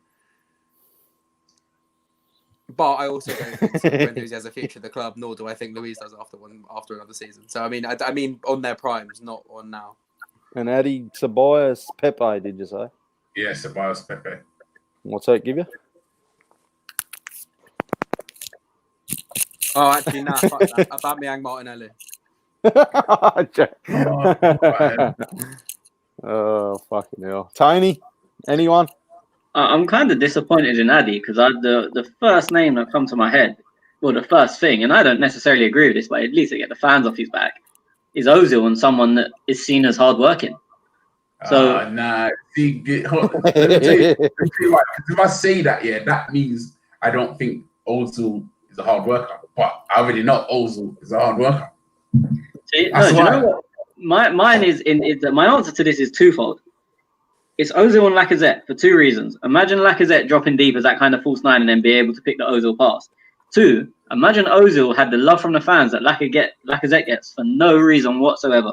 But I also don't think Guendouzi has a future at the club, nor do I think Luis does after another season. So I mean, on their primes, not on now. And Addy Tobias Pepe, did you say? Yeah, Ceballos Pepe. What's that give you? Oh, actually, nah, fuck that. Aubameyang Martinelli. Oh, fucking hell. Tony, anyone? I'm kind of disappointed in Addy because the first name that come to my head, well, the first thing, and I don't necessarily agree with this, but at least to get the fans off his back, is Ozil and someone that is seen as hardworking. So nah. See, let me tell you why. If I say that, yeah, that means I don't think Ozil is a hard worker. But I already know Ozil is a hard worker. See, no, do you know what? Mine is my answer to this is twofold. It's Ozil and Lacazette for two reasons. Imagine Lacazette dropping deep as that kind of false nine and then be able to pick the Ozil pass. Two, imagine Ozil had the love from the fans that Lacazette gets for no reason whatsoever.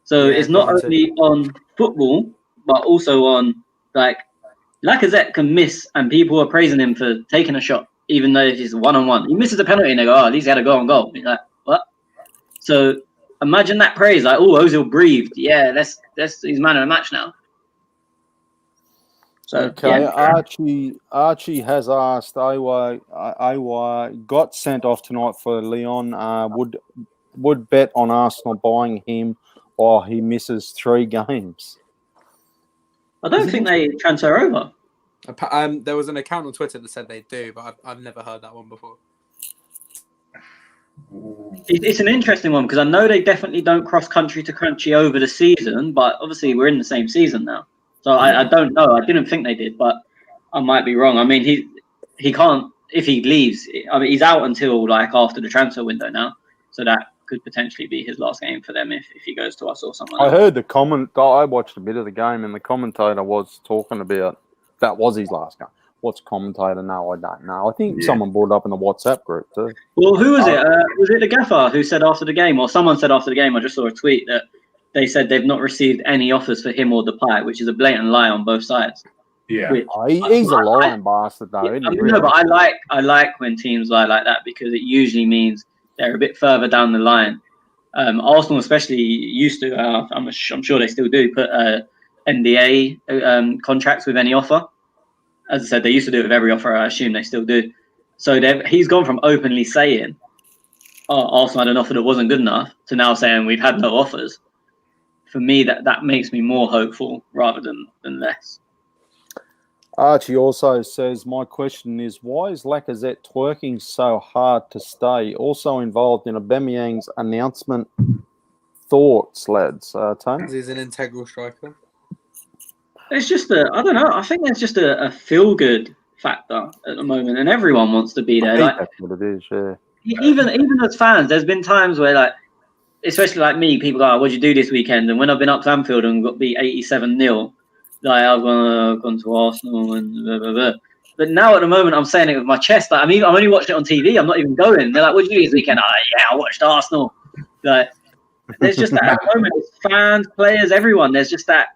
So it's not only on football, but also on, like, Lacazette can miss and people are praising him for taking a shot, even though he's one-on-one. He misses a penalty and they go, oh, at least he had a go on goal. He's like, what? So imagine that praise, like, oh, Ozil breathed. Yeah, he's man of the match now. So, okay, yeah. Archie has asked, Awa got sent off tonight for Lyon. Would bet on Arsenal buying him while he misses 3 games. I don't think they transfer over. There was an account on Twitter that said they do, but I've never heard that one before. It's an interesting one because I know they definitely don't cross country to country over the season, but obviously we're in the same season now. So I don't know. I didn't think they did, but I might be wrong. I mean, he can't, if he leaves, I mean, he's out until like after the transfer window now. So that could potentially be his last game for them if he goes to us or someone else. I heard I watched a bit of the game and the commentator was talking about that was his last game. What's commentator? No, I don't know. I think someone brought it up in the WhatsApp group too. Well, who was it? Was it the gaffer who said after the game, or someone said after the game? I just saw a tweet that they said they've not received any offers for him or Depay, which is a blatant lie on both sides. Yeah, he's a lying bastard, though. Isn't he, really? No, but I like when teams lie like that because it usually means they're a bit further down the line. Arsenal, especially, used to. I'm sure they still do put NDA contracts with any offer. As I said, they used to do it with every offer. I assume they still do. So he's gone from openly saying, "Oh, Arsenal had an offer that wasn't good enough," to now saying we've had no offers. For me, that makes me more hopeful rather than less. Archie also says, my question is, why is Lacazette twerking so hard to stay? Also involved in Aubameyang's announcement. Thoughts, lads? Tony? He's an integral striker. It's just I don't know. I think there's just a feel-good factor at the moment, and everyone wants to be there. I think that's what it is, yeah. Even as fans, there's been times where, like, especially like me, people go, oh, what'd you do this weekend? And when I've been up to Anfield and got beat 87-0, like, I've gone to Arsenal and blah, blah, blah. But now at the moment, I'm saying it with my chest. Like, I'm only watching it on TV. I'm not even going. They're like, what'd you do this weekend? Oh, yeah, I watched Arsenal. Like, there's just that at the moment. It's fans, players, everyone. There's just that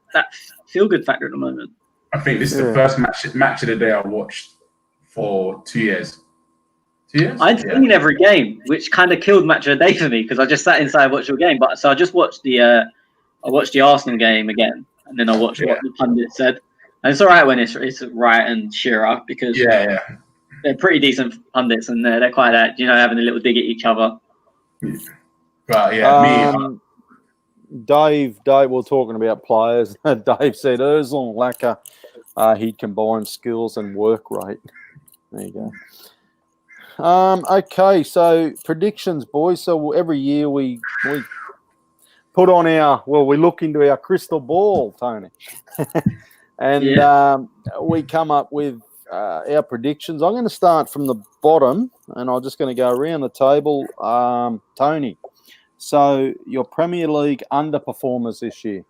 feel-good factor at the moment. I think this is the first match of the day I watched for 2 years. 2 years? I'd seen every game, which kind of killed match of the day for me because I just sat inside and watched the game. But so I just watched the Arsenal game again, and then I watched what the pundit said. And it's all right when it's Wright and Shearer because they're pretty decent pundits and they're quite having a little dig at each other. But Dave, we're talking about players. Dave said Ozil and Laka, he combines skills and work rate. There you go. Okay, so predictions, boys. So every year we put on we look into our crystal ball, Tony, and we come up with our predictions. I'm going to start from the bottom, and I'm just going to go around the table. Tony, so your Premier League underperformers this year.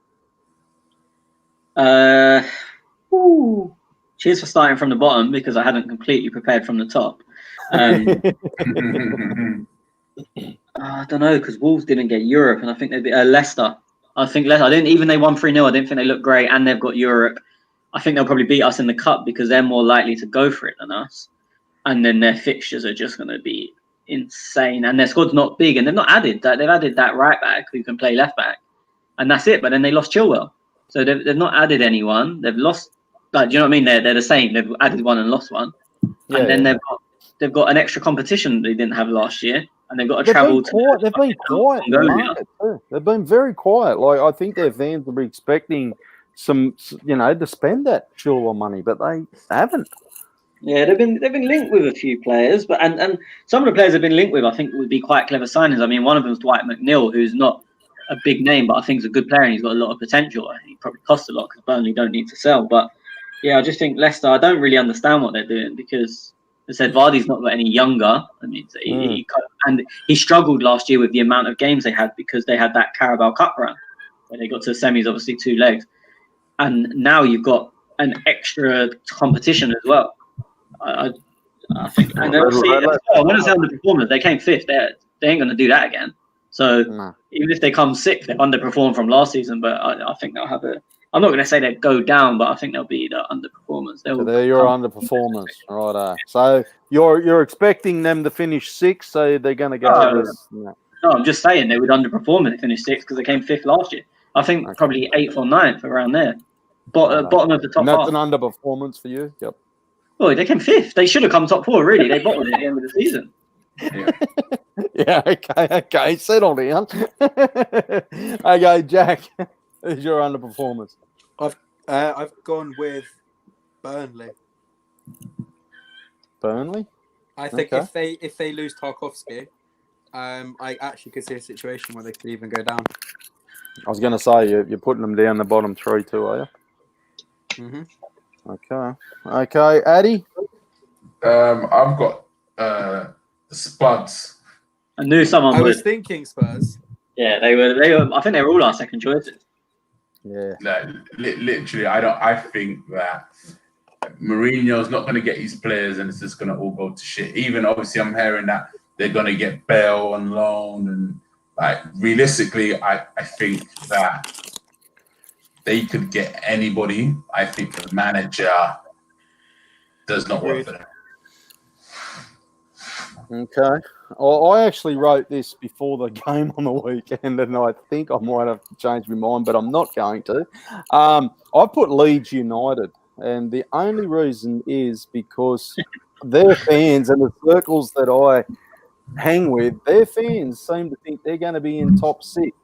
Cheers for starting from the bottom because I hadn't completely prepared from the top. I don't know, because Wolves didn't get Europe, and I think they'd be Leicester. I think Leicester. I didn't even they won 3-0. I didn't think they looked great, and they've got Europe. I think they'll probably beat us in the cup because they're more likely to go for it than us. And then their fixtures are just going to be insane, and their squad's not big, and they've not added that. They've added that right back who can play left back, and that's it. But then they lost Chilwell, so they've not added anyone. They've lost. Like, do you know what I mean? They're the same. They've added one and lost one, and then they've got an extra competition they didn't have last year, and they've got to travel. They've been quiet in the market too. They've been very quiet. Like, I think their fans will be expecting some, to spend that Chilwell money, but they haven't. Yeah, they've been linked with a few players, but and some of the players they've been linked with, I think, would be quite clever signings. I mean, one of them is Dwight McNeil, who's not a big name, but I think he's a good player and he's got a lot of potential. He probably costs a lot because Burnley don't need to sell. But yeah, I just think Leicester, I don't really understand what they're doing because, as I said, Vardy's not got any younger. I mean, he struggled last year with the amount of games they had because they had that Carabao Cup run where they got to the semis, obviously 2 legs, and now you've got an extra competition as well. I think, and obviously, when it's underperformers, they came 5th. They ain't going to do that again. So even if they come 6th, they've underperformed from last season. But I think they'll have a. I'm not going to say they go down, but I think they'll be the underperformers. So they're your underperformers, right? So you're expecting them to finish 6th, so they're going to go. No, I'm just saying they would underperform if they finished 6th because they came 5th last year. I think probably 8th or 9th around there, bottom of the top. And that's half. an underperformance for you. Yep. Oh, they came 5th. They should have come top 4. Really, they bottled it at the end of the season. Yeah. Okay. Settle down. Okay, Jack, who's your underperformance? I've gone with Burnley. Burnley. I think if they lose Tarkowski, I actually could see a situation where they could even go down. I was going to say you're putting them down the bottom 3 too, are you? Mm-hmm. Okay, Addy. I've got the Spuds. I knew someone. I was thinking Spurs. Yeah, they were. I think they were all our second choices. Yeah. No, literally, I think that Mourinho's not going to get his players, and it's just going to all go to shit. Even obviously, I'm hearing that they're going to get Bale on loan, and like realistically, I think that they could get anybody. I think the manager does not work for them. Okay. Well, I actually wrote this before the game on the weekend, and I think I might have to change my mind, but I'm not going to. I put Leeds United, and the only reason is because their fans and the circles that I hang with, their fans seem to think they're going to be in top 6.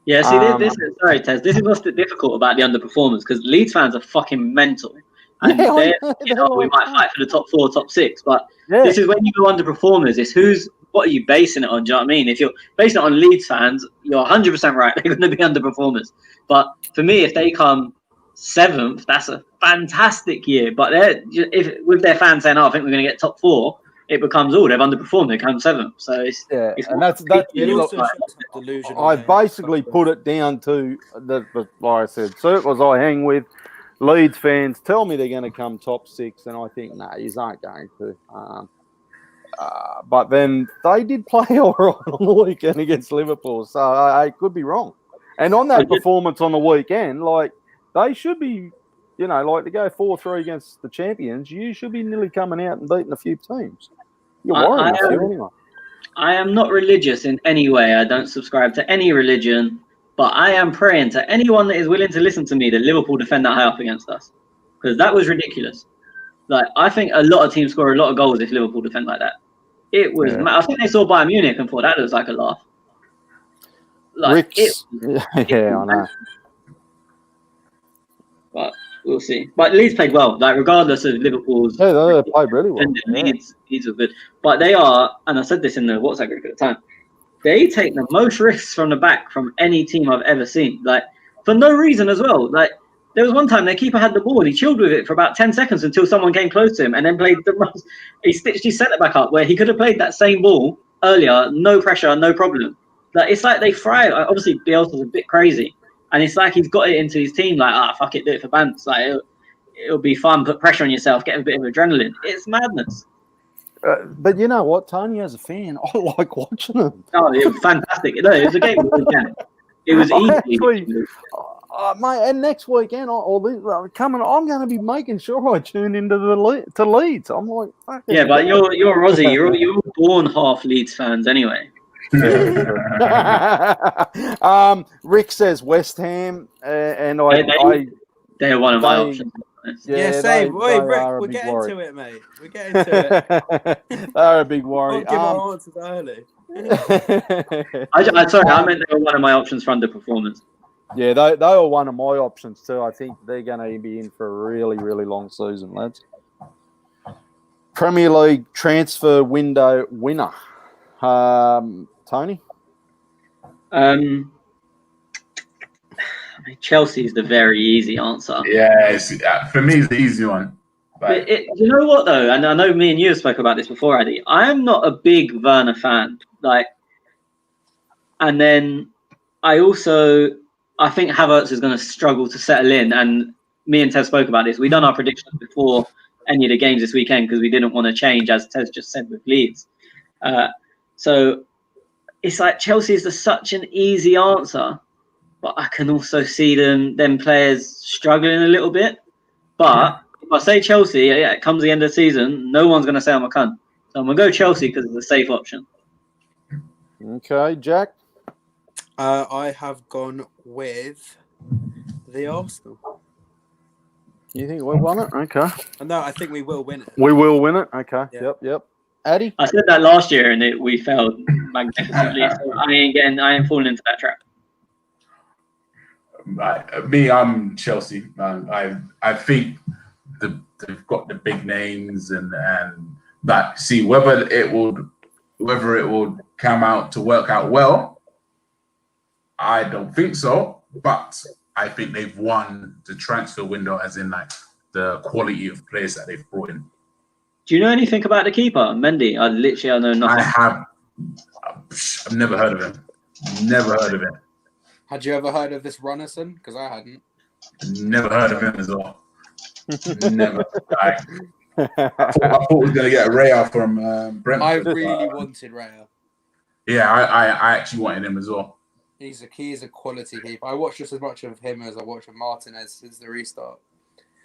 Yeah, see, this is sorry, Tez. This is what's difficult about the underperformers because Leeds fans are fucking mental. And we might fight for the top 4, top 6, but this is when you go underperformers. It's what are you basing it on? Do you know what I mean? If you're basing it on Leeds fans, you're 100% right. They're going to be underperformers. But for me, if they come 7th, that's a fantastic year. But with their fans saying, "Oh, I think we're going to get top 4," it becomes they've underperformed. They come 7th. So it's and that's delusional. I basically put it down to like I said, circles I hang with. Leeds fans tell me they're going to come top 6, and I think, no, you aren't going to. But then they did play all right on the weekend against Liverpool, so I could be wrong. And on that performance on the weekend, like, they should be, like to go 4-3 against the champions, you should be nearly coming out and beating a few teams. You're worried anyway. I am not religious in any way. I don't subscribe to any religion. But I am praying to anyone that is willing to listen to me that Liverpool defend that high up against us. Because that was ridiculous. Like, I think a lot of teams score a lot of goals if Liverpool defend like that. It was I think they saw Bayern Munich and thought that looks like a laugh. Like, I know. But we'll see. But Leeds played well. Like, regardless of Liverpool's... Yeah, they played really well. Leeds are good. But they are, and I said this in the WhatsApp group at the time, they take the most risks from the back from any team I've ever seen. Like, for no reason as well. Like, there was one time their keeper had the ball and he chilled with it for about 10 seconds until someone came close to him and then played he stitched his centre back up where he could have played that same ball earlier, no pressure, no problem. Like, it's like they fry it. Obviously, Bielsa's a bit crazy. And it's like he's got it into his team, like, fuck it, do it for Bants. Like, it'll be fun, put pressure on yourself, get a bit of adrenaline. It's madness. But you know what, Tony, as a fan, I like watching them. Oh, it was fantastic. No, it was a game of the weekend. It was easy. Actually, mate, and next weekend, I'm going to be making sure I tune into to Leeds. I'm like, fucking Yeah, but you're Aussie. You're born half Leeds fans anyway. Rick says West Ham, and They're one of my options. Yeah, same. Wait, Rick, we're getting to it, mate. We're getting to it. They're a big worry. Don't give our answers early. Sorry, I meant they were one of my options for underperformance. Yeah, they were one of my options too. I think they're going to be in for a really, really long season, lads. Premier League transfer window winner. Tony? Chelsea is the very easy answer. Yeah, for me, it's the easy one. But you know what, though? And I know me and you have spoken about this before, Addy. I am not a big Werner fan. And then I think Havertz is going to struggle to settle in. And me and Tez spoke about this. We done our predictions before any of the games this weekend because we didn't want to change, as Tez just said, with Leeds. So it's like Chelsea is such an easy answer, but I can also see them players struggling a little bit. But if I say Chelsea, it comes the end of the season, no one's going to say I'm a cunt. So I'm going to go Chelsea because it's a safe option. Okay, Jack? I have gone with the Arsenal. You think we'll win it? Okay. No, I think we will win it. We will win it? Okay. Yeah. Yep. Addy? I said that last year and we failed magnificently. So I ain't falling into that trap. I'm Chelsea. I think they've got the big names and that. See whether it would come out to work out well. I don't think so, but I think they've won the transfer window, as in the quality of players that they've brought in. Do you know anything about the keeper, Mendy? I know nothing. I've never heard of him. Never heard of him. Had you ever heard of this Runnerson? Because I hadn't. Never heard of him as well. Never. I thought we were going to get Raya from Brentford. I really wanted Raya. Yeah, I actually wanted him as well. He's a quality keeper. I watched just as much of him as I watched of Martinez since the restart.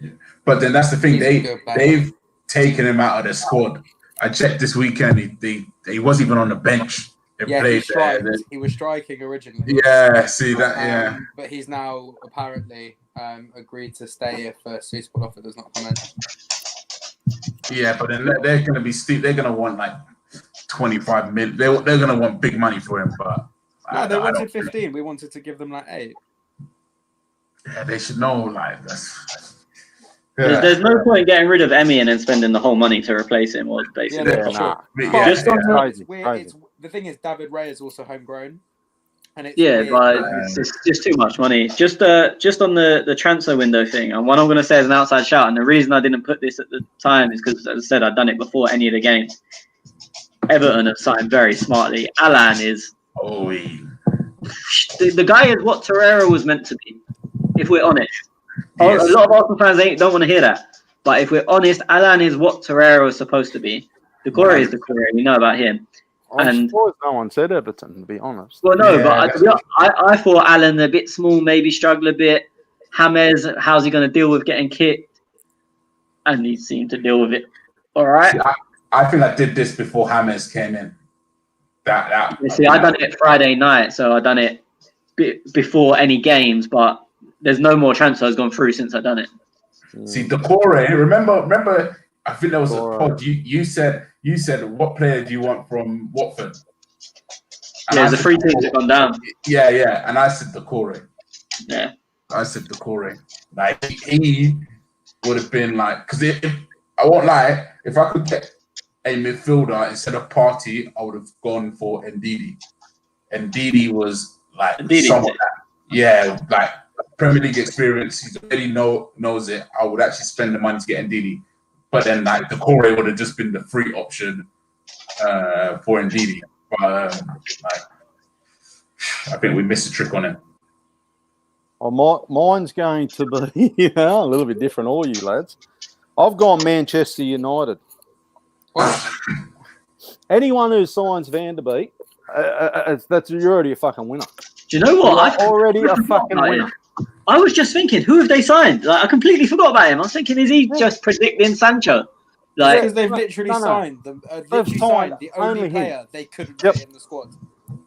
Yeah. But then that's the thing. They've taken him out of their squad. I checked this weekend. He wasn't even on the bench. He was striking originally. Yeah, see that. Yeah, but he's now apparently agreed to stay if a suitable offer does not come in. Yeah, but then they're going to be steep. They're going to want 25 million. They're going to want big money for him. But no, they wanted 15. We wanted to give them 8. Yeah, they should know. That's. Yeah. There's no point getting rid of Emmy and then spending the whole money to replace him. Or basically, the thing is, David Ray is also homegrown, and it's just too much money. Just on the transfer window thing, and what I'm going to say is an outside shout. And the reason I didn't put this at the time is because, as I said, I'd done it before any of the games. Everton have signed very smartly. Alan is. The guy is what Torreira was meant to be, if we're honest. Yes. A lot of Arsenal fans don't want to hear that. But if we're honest, Alan is what Torreira was supposed to be. Decore is Decore. We know about him. I'm surprised no one said Everton, to be honest. Well, no, but I thought Alan a bit small, maybe struggle a bit. James, how's he going to deal with getting kicked? And he seemed to deal with it. All right. See, I think I did this before James came in. I done it Friday night, so I done it before any games, but there's no more transfers gone through since I done it. See, Decore, remember, I think there was a pod. You said, what player do you want from Watford? And there's a free team that's gone down. Yeah. And I said Decore. Yeah. I said Decore. He would have been because if I won't lie, if I could get a midfielder instead of Partey, I would have gone for Ndidi. Ndidi was somewhat Premier League experience. He already knows it. I would actually spend the money to get Ndidi. But then Decore would have just been the free option for Ndidi. But I think we missed a trick on him. Well, mine's going to be a little bit different, all you lads. I've gone Manchester United. Anyone who signs Van der Beek, you're already a fucking winner. Do you know what? You're already a forgot fucking about winner. him. I was just thinking, who have they signed? Like, I completely forgot about him. I was thinking, is he just predicting Sancho? Like, Because they've literally signed the only player they couldn't fit in the squad.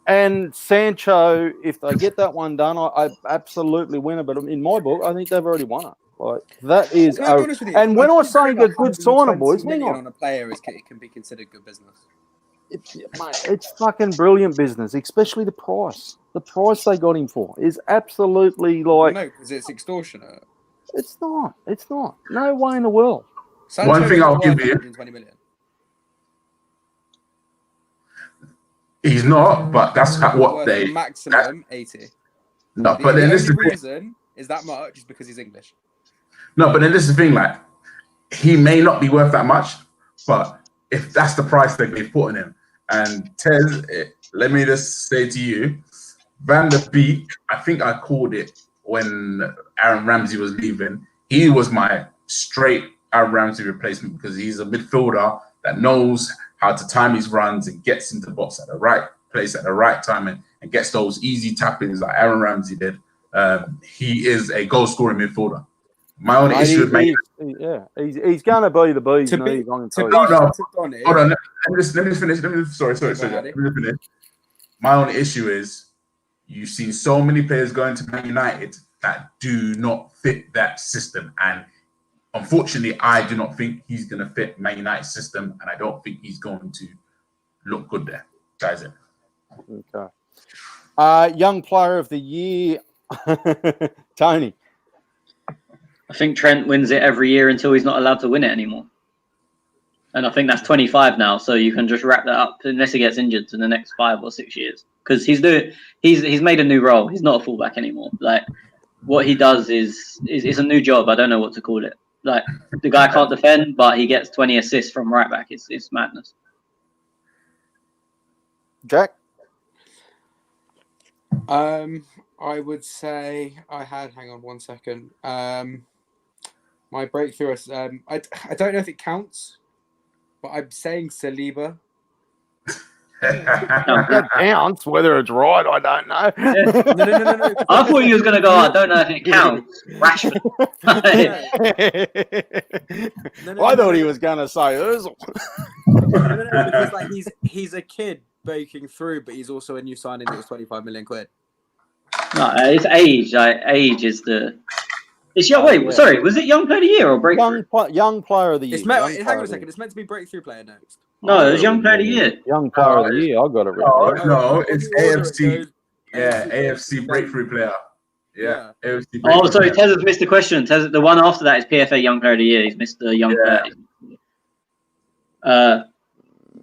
And Sancho, if they get that one done, I absolutely win it. But in my book, I think they've already won it. Like that is. Can I be honest with you? And when I say a good 120 signer, boys, hang million on. on a player it can be considered good business. It's fucking brilliant business, especially the price. The price they got him for is absolutely like. No, because it's extortionate. It's not. It's not. No way in the world. One thing I'll give you. 120 million. He's not, but that's what they maximum 80. No, but then this is the reason is that much is because he's English. No, but then this is the thing, like he may not be worth that much, but if that's the price that they've put on him, and Tez, let me just say to you, Van der Beek, I think I called it when Aaron Ramsey was leaving. He was my straight Aaron Ramsey replacement because he's a midfielder that knows how to time his runs and gets into the box at the right place at the right time and gets those easy tap-ins like Aaron Ramsey did. He is a goal-scoring midfielder. My only issue with he's going to be the bee's knees. Hold on. Let me finish. Sorry. Let me finish. My only issue is you've seen so many players going to Man United that do not fit that system, and unfortunately, I do not think he's going to fit Man United's system, and I don't think he's going to look good there. That's it. Okay. Young player of the year, Tony. I think Trent wins it every year until he's not allowed to win it anymore. And I think that's 25 now, so you can just wrap that up unless he gets injured in the next 5 or 6 years. Because he's made a new role. He's not a fullback anymore. Like what he does is a new job. I don't know what to call it. Like the guy can't defend, but he gets 20 assists from right back. It's madness. Jack? I would say hang on 1 second. My breakthrough is I don't know if it counts, but I'm saying Saliba. That counts. Whether it's right, I don't know. No. I thought you was going to go, I don't know if it counts. Rashford. I thought he was going to say Ozil. Because like he's a kid breaking through, but he's also a new signing that was 25 million quid. No, it's age. Like, age is the... It's young. Wait, sorry. Was it young player of the year or breakthrough? Young player of the year. Hang on a second. It's meant to be breakthrough player next. No, it was young player of the year. Young player of the year. I got it right. No, it's AFC. Yeah, AFC breakthrough player. Yeah, AFC. Oh, sorry. Tez has missed the question. Tez, the one after that is PFA young player of the year. He's missed the young player.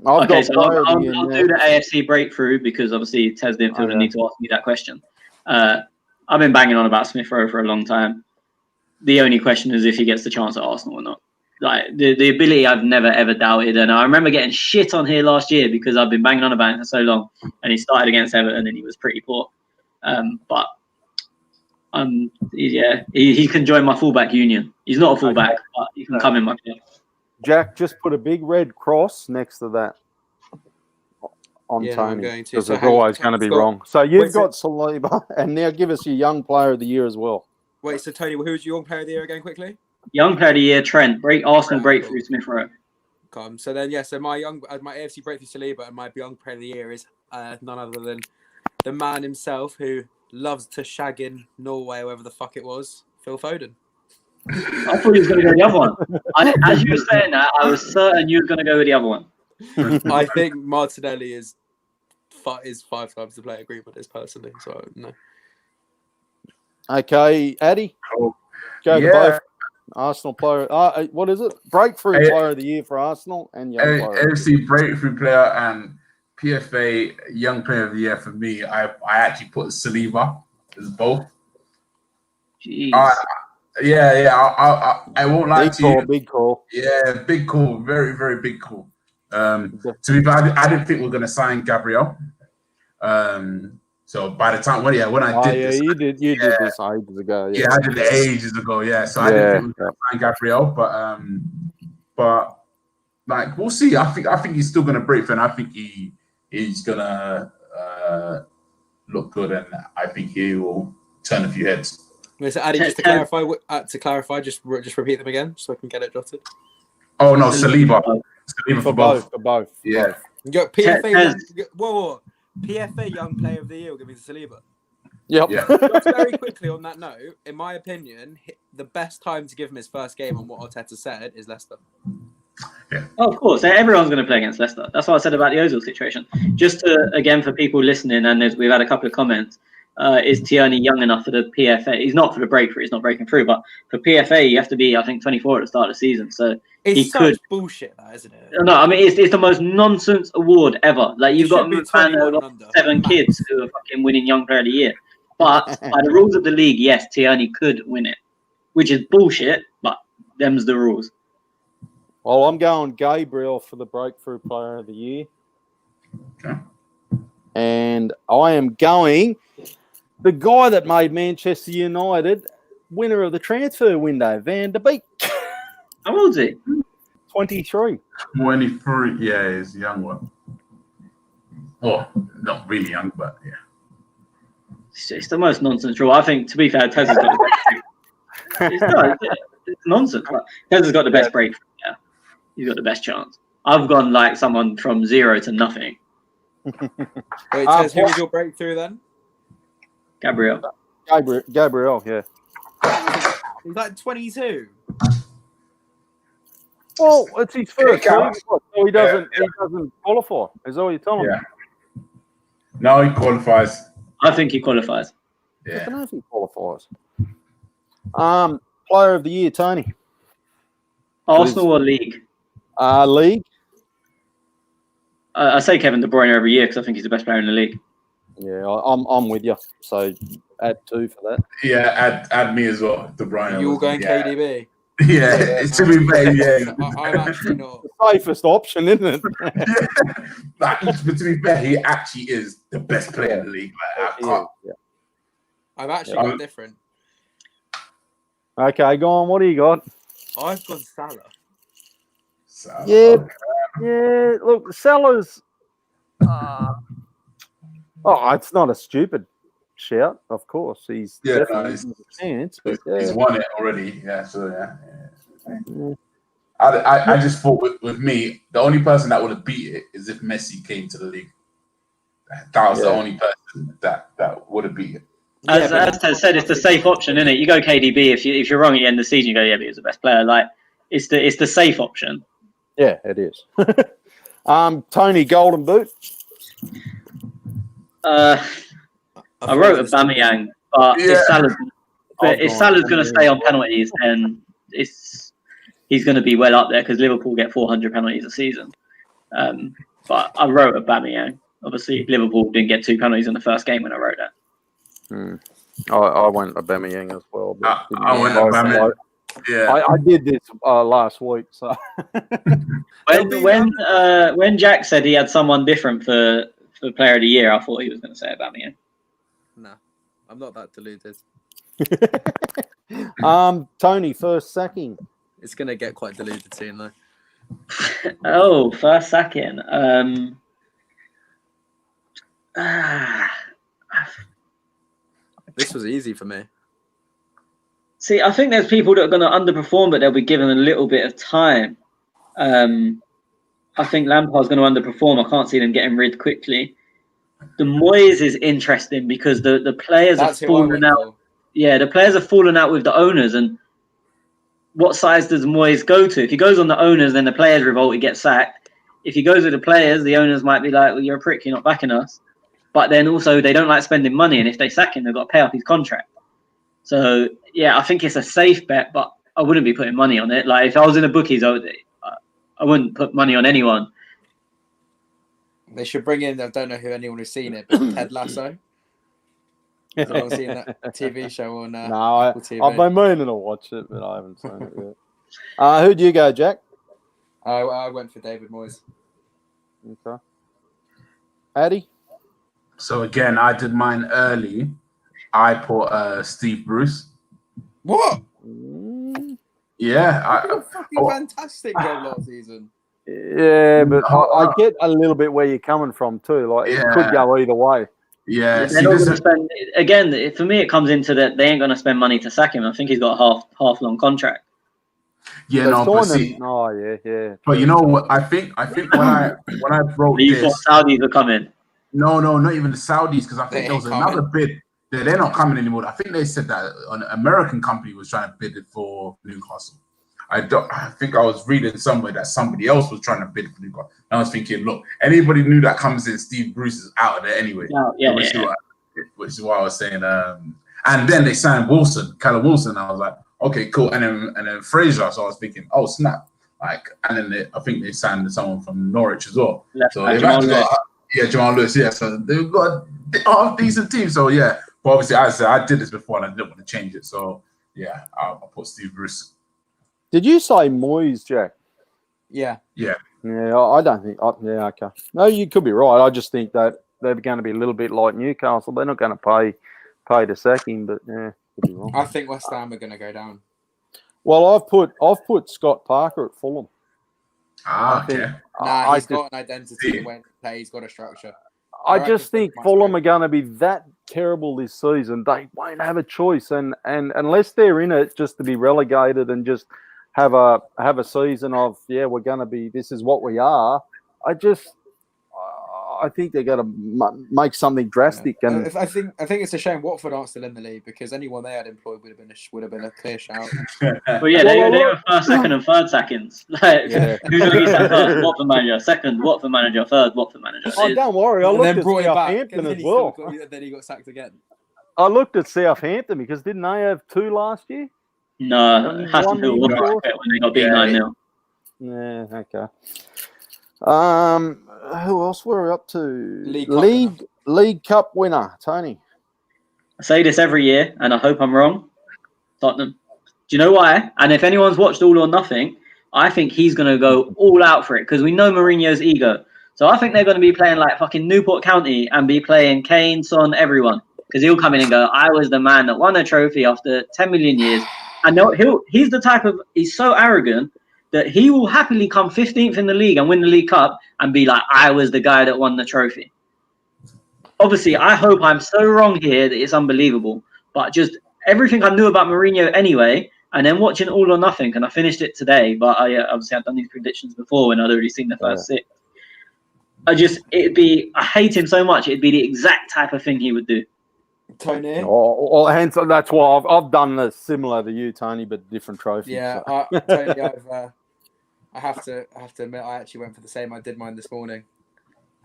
Okay, so I'll do the AFC breakthrough because obviously Tez didn't feel the need to ask me that question. I've been banging on about Smith Rowe for a long time. The only question is if he gets the chance at Arsenal or not. Like the ability I've never ever doubted, and I remember getting shit on here last year because I've been banging on about it for so long, and he started against Everton and he was pretty poor. But he can join my fullback union. He's not a fullback, but he can come in my club. Jack, just put a big red cross next to that on Tony, because it's always going to be wrong. So you've got Saliba, and now give us your young player of the year as well. Wait, so Tony, who's your young player of the year again, quickly? Young player of the year, Trent. Arsenal breakthrough, Smith Rowe. So then, so my AFC breakthrough Saliba, and my young player of the year is none other than the man himself who loves to shag in Norway, wherever the fuck it was, Phil Foden. I thought he was going to go the other one. As you were saying that, I was certain you were going to go with the other one. I think Martinelli is 5 times the player agreement is personally. So no. Okay, Addy, go to both. Arsenal player. What is it? Breakthrough player of the year for Arsenal and young player. AFC breakthrough player and PFA young player of the year for me. I actually put Saliba as both. Jeez. I won't lie to you. Big call. Yeah, big call. Very, very big call. To be fair, I didn't think we were going to sign Gabriel. So by the time when I did this, you did this ages ago. Yeah, I did it ages ago. Yeah, so I didn't think we were going to sign Gabriel, but like we'll see. I think he's still gonna break through, and I think he's gonna look good, and I think he will turn a few heads. Wait, so Addy, just to clarify, just repeat them again, so I can get it jotted. Oh no, Saliba for both. For both. Yeah. You got PFA. Whoa. PFA Young Player of the Year will give me Saliba. Yep. Yeah. Just very quickly on that note, in my opinion, the best time to give him his first game on what Arteta said is Leicester. Yeah. Oh, of course, everyone's going to play against Leicester. That's what I said about the Ozil situation. Just to, again, for people listening, and we've had a couple of comments, is Tierney young enough for the PFA? He's not for the breakthrough. He's not breaking through. But for PFA, you have to be, I think, 24 at the start of the season. So It's such bullshit, that, isn't it? No, I mean, it's the most nonsense award ever. Like, you've got a man over 7 kids who are fucking winning Young Player of the Year. But by the rules of the league, yes, Tierney could win it, which is bullshit, but them's the rules. Well, I'm going Gabriel for the Breakthrough Player of the Year. Okay. And I am going the guy that made Manchester United winner of the transfer window, Van der Beek. How old is he? 23. 23. Yeah, he's a young one. Oh, not really young, but yeah. It's the most nonsense rule. I think, to be fair, Tez's got the best. It's nonsense. Tez's got the best breakthrough. Yeah, he's got the best chance. I've gone like someone from 0 to nothing. Wait, Tez, who was your breakthrough then? Gabriel, yeah. He's like 22. Well, it's his first league, so he doesn't qualify. Is that what you're telling me? No, he qualifies. I think he qualifies. I don't know if he qualifies. Player of the Year, Tony. Arsenal or league? League. I say Kevin De Bruyne every year because I think he's the best player in the league. Yeah, I'm with you. So add 2 for that. Yeah, add me as well. De Bruyne. You all going KDB? Yeah, it's to be fair. Yeah, I'm actually not. The safest option, isn't it? But to be fair, he actually is the best player in the league. Like, I've actually got different. Okay, go on. What do you got? I've gone Salah. Yeah. Look, Salah's. It's not a stupid shout. Of course, he's definitely he's a chance. But, he's won it already. Yeah, so yeah. I just thought with me, the only person that would have beat it is if Messi came to the league. That was the only person that would have beat it. As Tez said, it's the safe option, isn't it? You go KDB if you're wrong at the end of the season, you go, yeah, but he was the best player. Like, it's the safe option. Yeah, it is. Tony, Golden Boot. I wrote Aubameyang, but if Salah's going to stay on penalties, then he's going to be well up there because Liverpool get 400 penalties a season. But I wrote Aubameyang. Obviously, Liverpool didn't get 2 penalties in the first game when I wrote that. I went Aubameyang as well. But I went Aubameyang. Yeah, I did this last week. So when Jack said he had someone different for Player of the Year, I thought he was going to say Aubameyang. No, I'm not that deluded. Tony, first sacking. It's going to get quite deluded soon, though. Oh, first sacking. This was easy for me. See, I think there's people that are going to underperform, but they'll be given a little bit of time. I think Lampard's going to underperform. I can't see them getting rid quickly. The Moyes is interesting because the players are falling out. Yeah, the players are falling out with the owners. And what size does Moyes go to? If he goes on the owners, then the players revolt, he gets sacked. If he goes with the players, the owners might be like, well, you're a prick, you're not backing us. But then also they don't like spending money. And if they sack him, they've got to pay off his contract. So, yeah, I think it's a safe bet, but I wouldn't be putting money on it. Like, if I was in a bookies, I wouldn't put money on anyone. They should bring in, I don't know who anyone who's seen it, but Ted Lasso. Has anyone seen that TV show on No, TV? I've been meaning to watch it, but I haven't seen it yet. Who'd you go, Jack? I went for David Moyes. Okay. Addy? So, again, I did mine early. I put Steve Bruce. What? Yeah. He did a fucking fantastic goal last season. Yeah, but I get a little bit where you're coming from too. Like it could go either way. Yeah, they're not going to spend. Again, for me, it comes into that they ain't going to spend money to sack him. I think he's got a half long contract. Yeah, no, but see, yeah. But you know what? I think when I wrote You this, thought Saudis were coming. no, not even the Saudis, because I think there was another bid. They're not coming anymore. I think they said that an American company was trying to bid it for Newcastle. I think I was reading somewhere that somebody else was trying to bid for Newcastle. And I was thinking, look, anybody knew that comes in, Steve Bruce is out of there anyway. Which is why I was saying. And then they signed Callum Wilson. I was like, okay, cool. And then Fraser. So I was thinking, oh snap! Like, and then I think they signed someone from Norwich as well. So they've actually got Jamal Lewis. Yeah, so they've got a half decent team. So yeah, but obviously, as I said, I did this before and I didn't want to change it. So yeah, I'll put Steve Bruce. Did you say Moyes, Jack? Yeah. Yeah, I don't think. Yeah, okay. No, you could be right. I just think that they're going to be a little bit like Newcastle. They're not going to pay to sack him, but yeah, could be wrong. I think West Ham are going to go down. Well, I've put Scott Parker at Fulham. Okay. He's got an identity. When he's got a structure. I just think Fulham are going to be that terrible this season. They won't have a choice, and unless they're in it just to be relegated and just have a season of we're going to be. This is what we are. I think they're going to make something drastic. Yeah. And I think it's a shame Watford aren't still in the league, because anyone they had employed would have been a clear shout. Well, yeah, they were first, second, and third sackings. Like, who's going to get sacked first? Watford manager, second, Watford manager, third, Watford manager. Oh, don't worry, I looked at Southampton as well. Then he got sacked again. I looked at Southampton because didn't they have 2 last year? No, Hasenhüttl was when they got beat 9-0. Yeah, okay. Who else were we up to? League Cup winner, Tony. I say this every year, and I hope I'm wrong. Tottenham. Do you know why? And if anyone's watched All or Nothing, I think he's going to go all out for it, because we know Mourinho's ego. So I think they're going to be playing like fucking Newport County and be playing Kane, Son, everyone. Because he'll come in and go, I was the man that won a trophy after 10 million years. And he's the type of, he's so arrogant that he will happily come 15th in the league and win the League Cup and be like, I was the guy that won the trophy. Obviously, I hope I'm so wrong here that it's unbelievable. But just everything I knew about Mourinho anyway, and then watching All or Nothing, and I finished it today, but obviously I've done these predictions before when I'd already seen the first 6. I hate him so much, it'd be the exact type of thing he would do. Tony. Hence that's why I've done this similar to you, Tony, but different trophy. Yeah, so. Tony, I have to admit, I actually went for the same. I did mine this morning,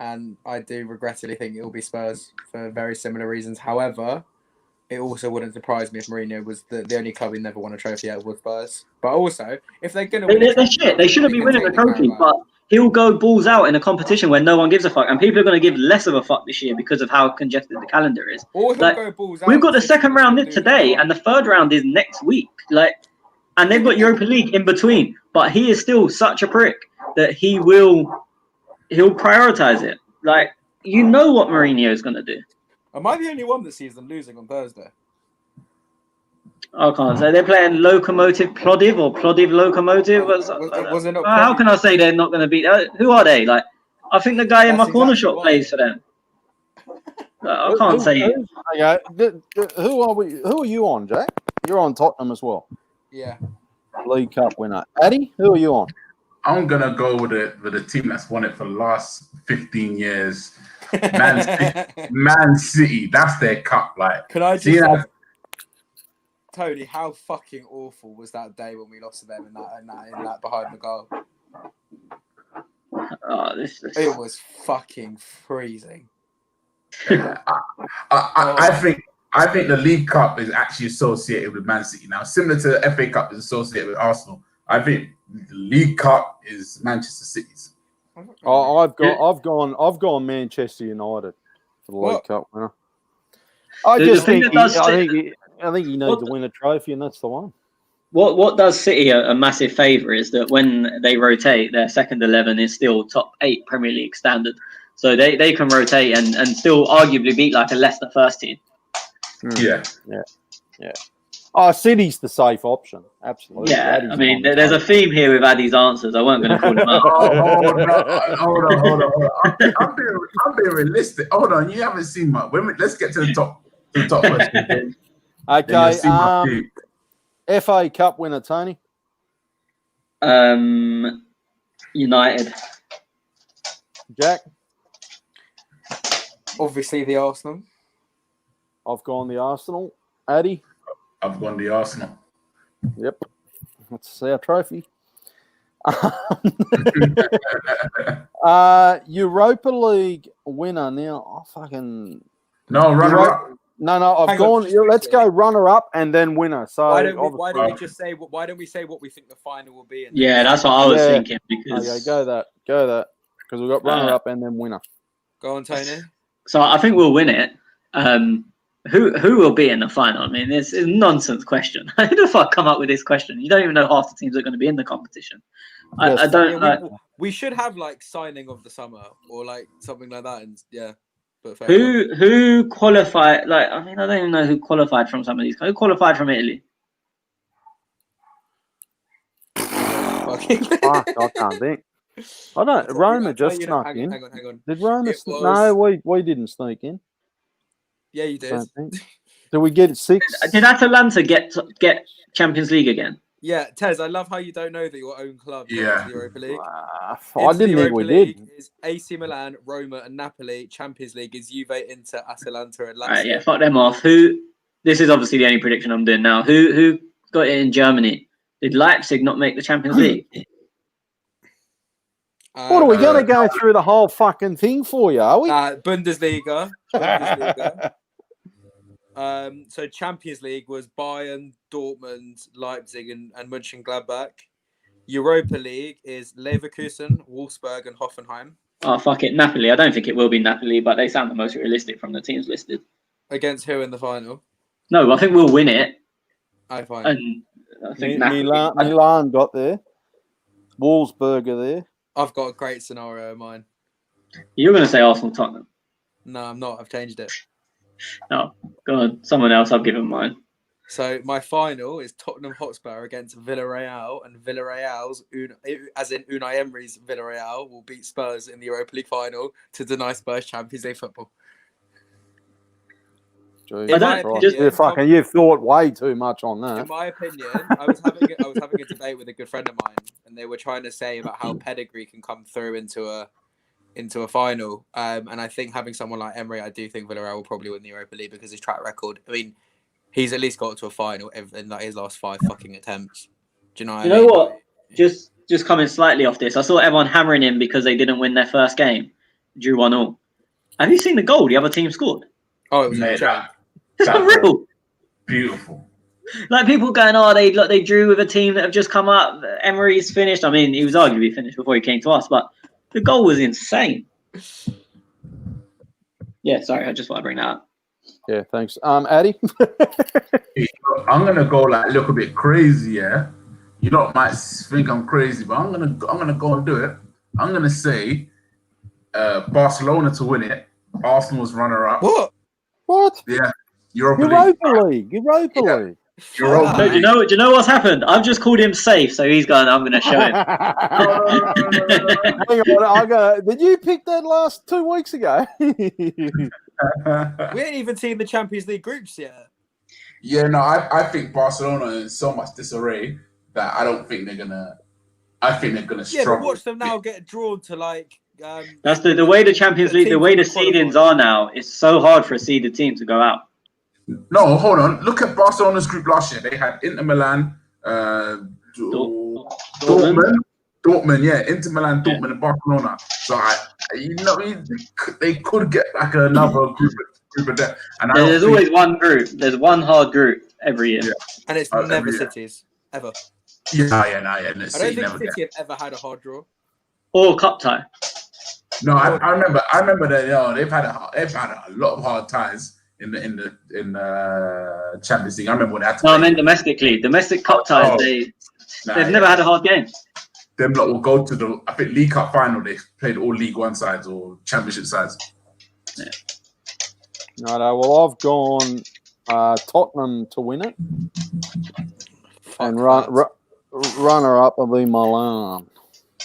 and I do regrettably think it will be Spurs for very similar reasons. However, it also wouldn't surprise me if Mourinho was the only club who never won a trophy out with Spurs. But also, if they're going to win, they shouldn't be winning the trophy, but he'll go balls out in a competition where no one gives a fuck, and people are going to give less of a fuck this year because of how congested the calendar is. Like, go balls out. We've got the second round today, and the third round is next week. And they've got Europa League in between, but he is still such a prick that he'll prioritize it. Like, you know what Mourinho is going to do. Am I the only one that sees them losing on Thursday? I can't say. They're playing Lokomotiv Plovdiv or Plovdiv Lokomotiv. Was it not how can I say they're not going to beat? Who are they? Like, I think the guy in my corner shop plays for them. I can't say. Who are we? Who are you on, Jack? You're on Tottenham as well. Yeah. League Cup winner. Addy, who are you on? I'm gonna go with a team that's won it for the last 15 years. Man City. That's their cup. Like, can I just Tony, how fucking awful was that day when we lost to them in that behind the goal? It was fucking freezing. I think the League Cup is actually associated with Man City now, similar to the FA Cup is associated with Arsenal. I think the League Cup is Manchester City's. I've gone Manchester United for the League Cup winner. I think he needs to win a trophy, and that's the one. What does City a massive favour is that when they rotate, their second 11 is still top 8 Premier League standard. So they can rotate and still arguably beat like a Leicester first team. Yeah. Oh, City's the safe option. Absolutely. Yeah, Addy's I mean, on the there's a table. theme here with Addy's answers. I weren't going to call him out. Hold on. I'm being realistic. Hold on, you haven't seen my. Let's get to the top question. Then you'll Okay. see my team. FA Cup winner, Tony. United. Jack. Obviously, the Arsenal. I've gone the Arsenal. Addy. I've gone the Arsenal. Yep. That's our trophy. Europa League winner. Now, No, runner up. No, I've Hang on, gone. just Let's quickly. go runner up and then winner. So Why don't we obviously- just say? Why don't we say what we think the final will be? And Yeah, that's what I was Yeah. thinking. Because Okay, go that. Because we've got runner up and then winner. Go on, Tony. So I think we'll win it. Who will be in the final? I mean, it's a nonsense question. Who the fuck come up with this question? You don't even know half the teams that are going to be in the competition. Yes. I don't. Yeah, we should have like signing of the summer or like something like that. And yeah, but fair enough. Who qualified? Like, I mean, I don't even know who qualified from some of these. Who qualified from Italy? Fucking- Fuck, I can't think. I don't. Roma just snuck in. Hang on. Did Roma? It was- No, we didn't sneak in. Yeah, you I did. don't think. Did we get 6? Did Atalanta get Champions League again? Yeah, Tez, I love how you don't know that your own club got Yeah. into the Europa League. I Into didn't the think we Europa League did. is AC Milan, Roma, and Napoli. Champions League is Juve, Inter, Atalanta, and Lazio. Right, yeah, fuck them off. This is obviously the only prediction I'm doing now. Who got it in Germany? Did Leipzig not make the Champions League? What are we going to go through the whole fucking thing for you? Are we? Bundesliga. So Champions League was Bayern, Dortmund, Leipzig, and Mönchengladbach. Europa League is Leverkusen, Wolfsburg, and Hoffenheim. Oh, fuck it. Napoli. I don't think it will be Napoli, but they sound the most realistic from the teams listed. Against who in the final? No, I think we'll win it. I find. And I think Napoli. Milan got there. Wolfsburg are there. I've got a great scenario in mind. You're going to say Arsenal Tottenham. No, I'm not. I've changed it. No, go on. Someone else. I'll give him mine. So my final is Tottenham Hotspur against Villarreal, and Villarreal's, as in Unai Emery's Villarreal, will beat Spurs in the Europa League final to deny Spurs Champions League football. Jesus don't- Christ. just- You've thought way too much on that. In my opinion, I was having a debate with a good friend of mine, and they were trying to say about how pedigree can come through into a final. And I think having someone like Emery, I do think Villarreal will probably win the Europa League because his track record. I mean, he's at least got to a final in like his last 5 fucking attempts. Do you know? You know what? Just coming slightly off this, I saw everyone hammering him because they didn't win their first game, drew 1-1. Have you seen the goal the other team scored? Oh, it was Mate, a joke. It's unreal. Beautiful. Like people going, they drew with a team that have just come up. Emery's finished. I mean, he was arguably finished before he came to us, but the goal was insane. Yeah, sorry, I just want to bring that up. Yeah, thanks. Addy? I'm gonna go like a little bit crazy, yeah. You lot might think I'm crazy, but I'm gonna go and do it. I'm gonna say Barcelona to win it. Arsenal's runner up. What? Yeah. Europa League. Europa League. Europa Do League. you know what's happened? I've just called him safe, so he's going, I'm going to show him. Hang on, did you pick that last 2 weeks ago? We ain't even seen the Champions League groups yet. Yeah, no, I think Barcelona is in so much disarray that I don't think they're gonna. I think they're gonna struggle. Yeah, but watch them now get drawn to like. That's the way the Champions League, the way the seedings are now. It's so hard for a seeded team to go out. No, hold on. Look at Barcelona's group last year. They had Inter Milan, Dortmund, yeah, Inter Milan, Dortmund, and Barcelona. So they could get like another group of them. And There's always one group. There's one hard group every year. Yeah. And it's never City's ever. Yeah. I don't think City have ever had a hard draw or cup tie. No, I remember that. They've had a lot of hard ties in the Champions League. I remember when they had to. No, I meant domestic cup ties. They've never had a hard game. Them lot will go to the League Cup final. They played all League One sides or Championship sides. No, well, I've gone Tottenham to win it, and that. runner up will be Milan,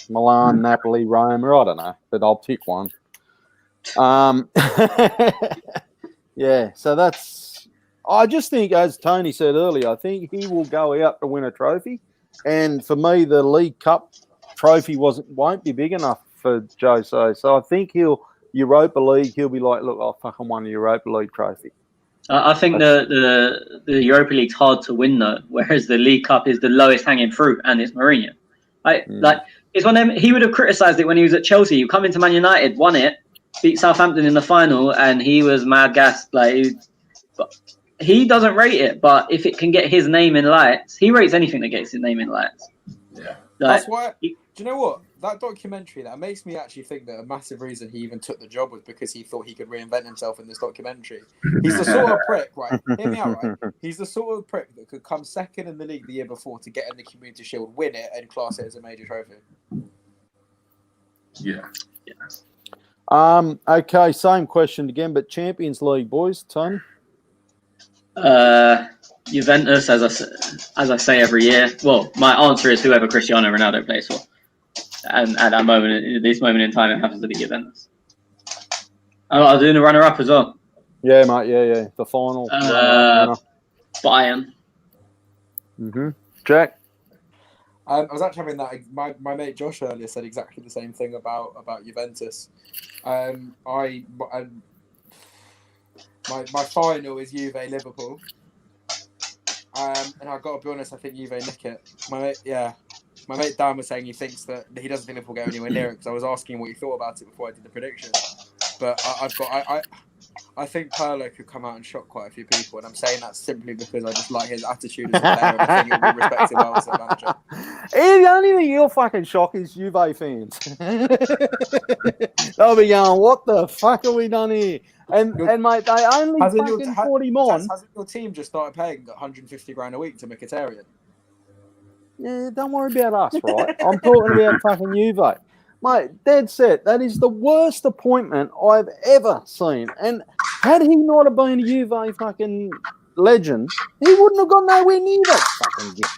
Napoli, Rome, or I don't know, but I'll pick one. Yeah, so that's. I just think, as Tony said earlier, I think he will go out to win a trophy, and for me, the League Cup trophy won't be big enough for Jose. So I think Europa League. He'll be like, look, I fucking won the Europa League trophy. I think the Europa League's hard to win though, whereas the League Cup is the lowest hanging fruit, and it's Mourinho. Like it's one of them. He would have criticised it when he was at Chelsea. You come into Man United, won it, beat Southampton in the final, and he was mad gassed. Like he doesn't rate it, but if it can get his name in lights, he rates anything that gets his name in lights. Yeah, that's why. Do you know what? That documentary, that makes me actually think that a massive reason he even took the job was because he thought he could reinvent himself in this documentary. He's the sort of prick, right? Hear me out, right? He's the sort of prick that could come second in the league the year before to get in the Community Shield, win it, and class it as a major trophy. Yeah. Okay, same question again, but Champions League, boys, Tony? Juventus, as I say every year. Well, my answer is whoever Cristiano Ronaldo plays for. And at this moment in time, it happens to be Juventus. I'll do the runner-up as well. Yeah, mate. Yeah. The final. Bayern. Jack. I was actually having that. My mate Josh earlier said exactly the same thing about Juventus. My final is Juve Liverpool. And I've got to be honest, I think Juve nick it. My mate Dan was saying he thinks that he doesn't think Liverpool go anywhere near it because I was asking what he thought about it before I did the prediction. But I think Pirlo could come out and shock quite a few people, and I'm saying that simply because I just like his attitude as a player and I think he'll be respected well as a manager. The only thing he'll fucking shock is Juve fans. They'll be going, what the fuck have we done here? And mate, they only fucking put him on. Hasn't your team just started paying 150 grand a week to Mkhitaryan? Yeah, don't worry about us, right? I'm talking about fucking Juve. Mate, dead set. That is the worst appointment I've ever seen. And had he not have been a Juve fucking legend, he wouldn't have got nowhere near that fucking game.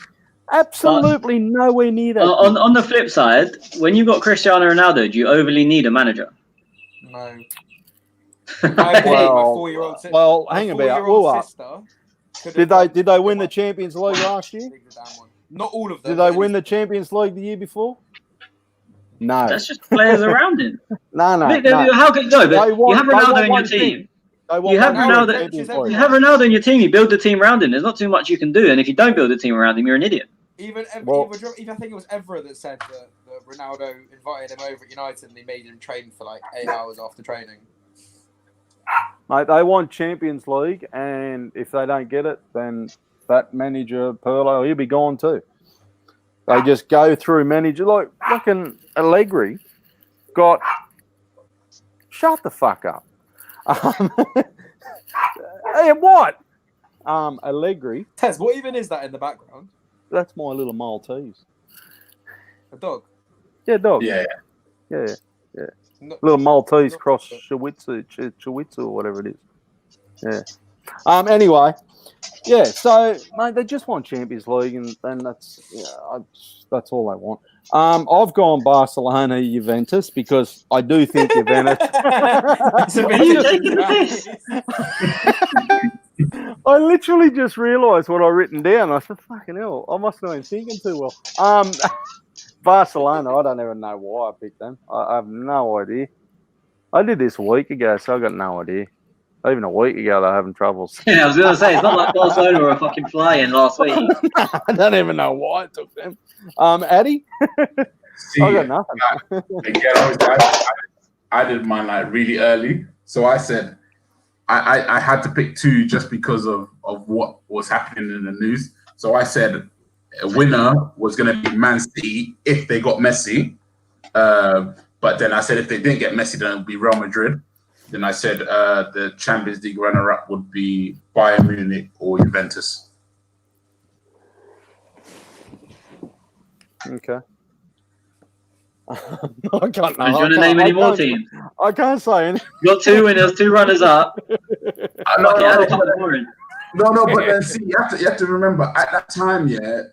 Absolutely nowhere near that. On the flip side, when you got Cristiano Ronaldo, do you overly need a manager? No. Well, hang about. Did they win the Champions League last year? Not all of them. Did they win the Champions League the year before? No. That's just players around him. No. How could but you have Ronaldo in your team. You have Ronaldo in your team. You build the team around him. There's not too much you can do. And if you don't build a team around him, you're an idiot. Even I think it was Evra that said that Ronaldo invited him over at United and they made him train for like 8 hours after training. Mate, they want Champions League, and if they don't get it, then that manager, Pirlo, he'll be gone too. They just go through manager like fucking Allegri got. Shut the fuck up. Hey, what? Allegri. Tez, what even is that in the background? That's my little Maltese. A dog? Yeah, dog. Yeah. Little Maltese cross Chihuahua or whatever it is. Yeah. Anyway, yeah. So, mate, they just want Champions League, and that's all they want. I've gone Barcelona, Juventus because I do think Juventus. I literally just realised what I've written down. I said, "Fucking hell, I must not have been thinking too well." Barcelona, I don't even know why I picked them. I have no idea. I did this a week ago, so I got no idea. Even a week ago, they're having troubles. Yeah, I was going to say, it's not like Barcelona were a fucking fly-in last week. I don't even know why I took them. Addy? I got nothing. I did mine like really early. So I said I had to pick two just because of what was happening in the news. So I said a winner was going to be Man City if they got Messi. But then I said if they didn't get Messi, then it would be Real Madrid. Then I said the Champions League runner-up would be Bayern Munich or Juventus. Okay. I can't. Do you want to name any more teams? I can't say any. You got 2 winners, 2 runners-up. No, but then see, you have to remember at that time, yeah,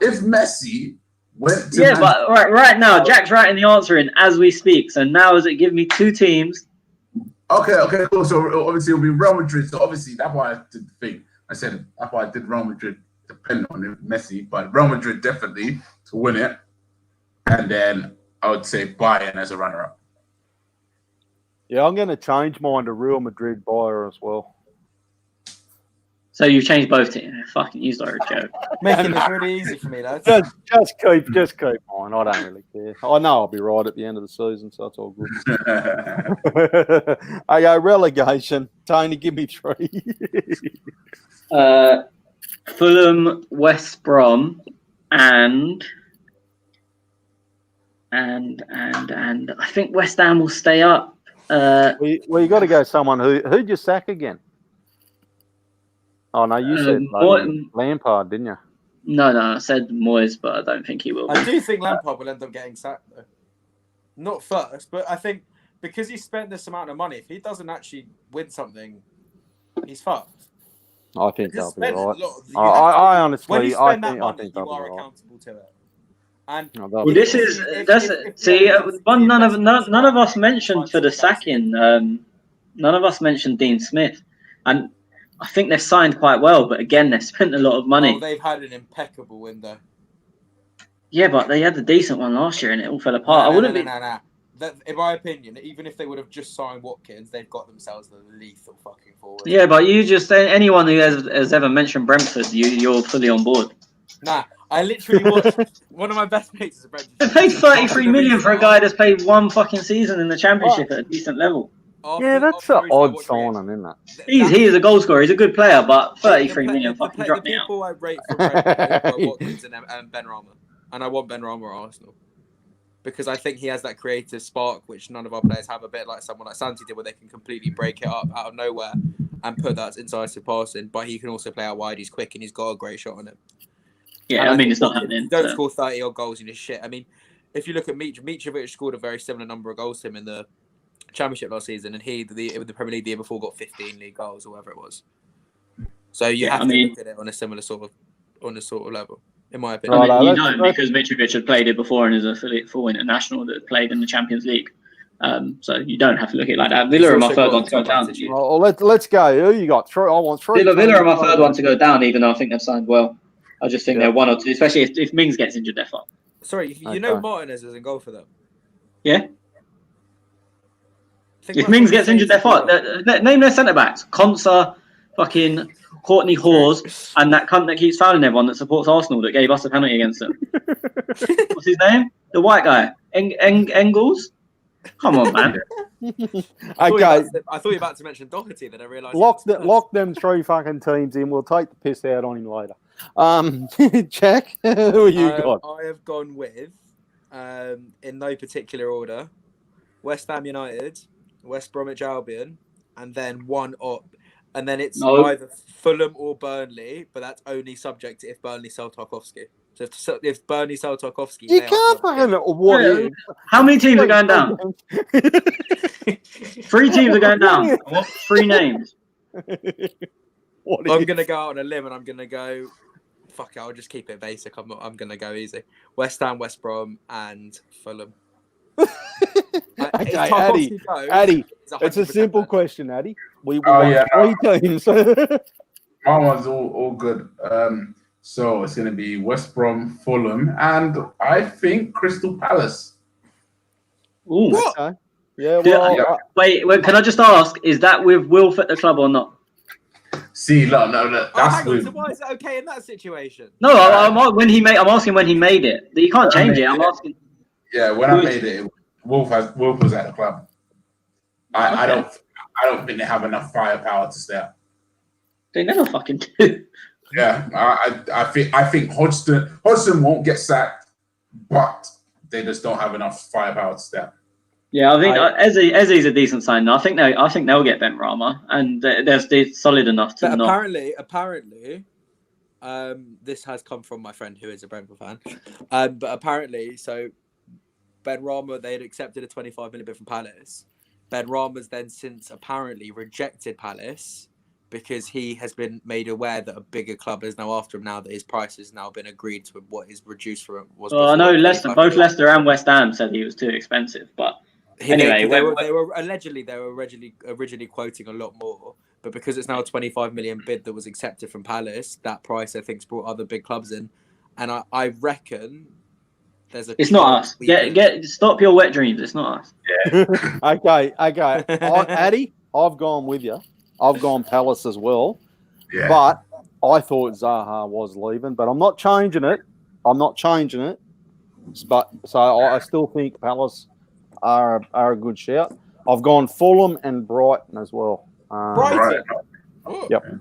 if Messi went to Yeah, but right now, Jack's writing the answer in as we speak. So now, is it give me two teams? Okay, cool. So obviously it'll be Real Madrid. So obviously that's why I did the thing. I said that's why I did Real Madrid, depending on Messi, but Real Madrid definitely to win it, and then I would say Bayern as a runner-up. Yeah, I'm going to change mine to Real Madrid Bayern as well. So you've changed both teams. Fucking used like a joke. Making this really easy for me, lads. Just keep mine. I don't really care. I know I'll be right at the end of the season, so it's all good. Okay, relegation. Tony, give me 3. Fulham, West Brom, and I think West Ham will stay up. Well, you got to go someone who'd you sack again? Oh no, you said Lampard, didn't you? No, I said Moyes, but I don't think he will. I do think Lampard will end up getting sacked, though. Not first, but I think because he spent this amount of money, if he doesn't actually win something, he's fucked. I think they'll be right. I honestly, when you spend that I money, think you are accountable to it. And well, none of us mentioned for the sacking. None of us mentioned Dean Smith, and I think they've signed quite well, but again, they've spent a lot of money. Oh, they've had an impeccable window. Yeah, but they had a decent one last year, and it all fell apart. No. That, in my opinion, even if they would have just signed Watkins, they've got themselves a lethal fucking forward. Yeah, but you just anyone who has ever mentioned Brentford, you're fully on board. Nah, I literally watched one of my best mates is a Brentford. They paid 33 million for a guy that's played one fucking season in the Championship at a decent level. That's an odd signing, isn't it? He is a goal scorer. He's a good player, but 33 million fucking dropped me out. The people I rate for Brentford are Watkins and Ben Rama, and I want Ben Rama at Arsenal because I think he has that creative spark which none of our players have. A bit like someone like Santi did, where they can completely break it up out of nowhere and put that incisive pass in. But he can also play out wide. He's quick and he's got a great shot on him. Yeah, I mean it's not happening. Don't score 30 odd goals in his shit. I mean, if you look at Mitrovic scored a very similar number of goals to him in the Championship last season, and he the Premier League the year before got 15 league goals or whatever it was. So you have to look at it on a similar sort of level, in my opinion. You don't, because Mitrovic had played it before and is a full international that played in the Champions League. So you don't have to look at it like that. Villa are my third one to go down. Well, let's go. Who you got? I want 3. Villa are my third one to go down, even though I think they've signed well. I just think they're 1 or 2, especially if Mings gets injured, they're fucked. Sorry, you know Martinez is in goal for them. Yeah. If Mings gets injured, they're fucked. Name their centre backs: Konsa, fucking Courtney Hawes, and that cunt that keeps fouling everyone that supports Arsenal that gave us a penalty against them. What's his name? The white guy, Engels. Come on, man. Okay. I thought you were about to mention Doherty, then I realised. Lock them 3 fucking teams in. We'll take the piss out on him later. Jack, who are you got? I have gone with, in no particular order, West Ham United, West Bromwich Albion, and then one up. And then it's either Fulham or Burnley, but that's only subject to if Burnley sell Tarkowski. So if Burnley sell Tarkowski, you can't fucking how many teams are going down? 3 teams are going down. I want 3 names. I'm gonna go out on a limb, and I'm gonna go. Fuck it, I'll just keep it basic. I'm gonna go easy. West Ham, West Brom, and Fulham. Okay, Addy, it's a simple question, Addy. We want 3 teams. My one's all good. So it's going to be West Brom, Fulham, and I think Crystal Palace. Ooh. Okay. Yeah. Well, wait. Can I just ask? Is that with Wilf at the club or not? See, no. That's so why is it okay in that situation? No, I'm asking when he made it. You can't change it. I'm asking. Yeah, when I made it, Wolf was at the club. I don't think they have enough firepower to stay up. They never fucking do. Yeah, I think Hodgson won't get sacked, but they just don't have enough firepower to stay up. Yeah, I think Eze's a decent sign. I think they'll get Ben Rama, and they're solid enough to not. Apparently, this has come from my friend who is a Brentford fan. But apparently, so Ben Rama, they had accepted a 25 million bid from Palace. Ben Rama's then since apparently rejected Palace because he has been made aware that a bigger club is now after him now that his price has now been agreed to what is reduced from was. Well, I know before, Leicester, both Leicester and West Ham said he was too expensive, but anyway, they were originally quoting a lot more, but because it's now a 25 million bid that was accepted from Palace, that price I think's brought other big clubs in, and I reckon there's a. It's not us. Stop your wet dreams. It's not us. Yeah. Okay. Addy, I've gone with you. I've gone Palace as well. Yeah. But I thought Zaha was leaving, but I'm not changing it. But so I still think Palace are a good shout. I've gone Fulham and Brighton as well. Brighton. Yep.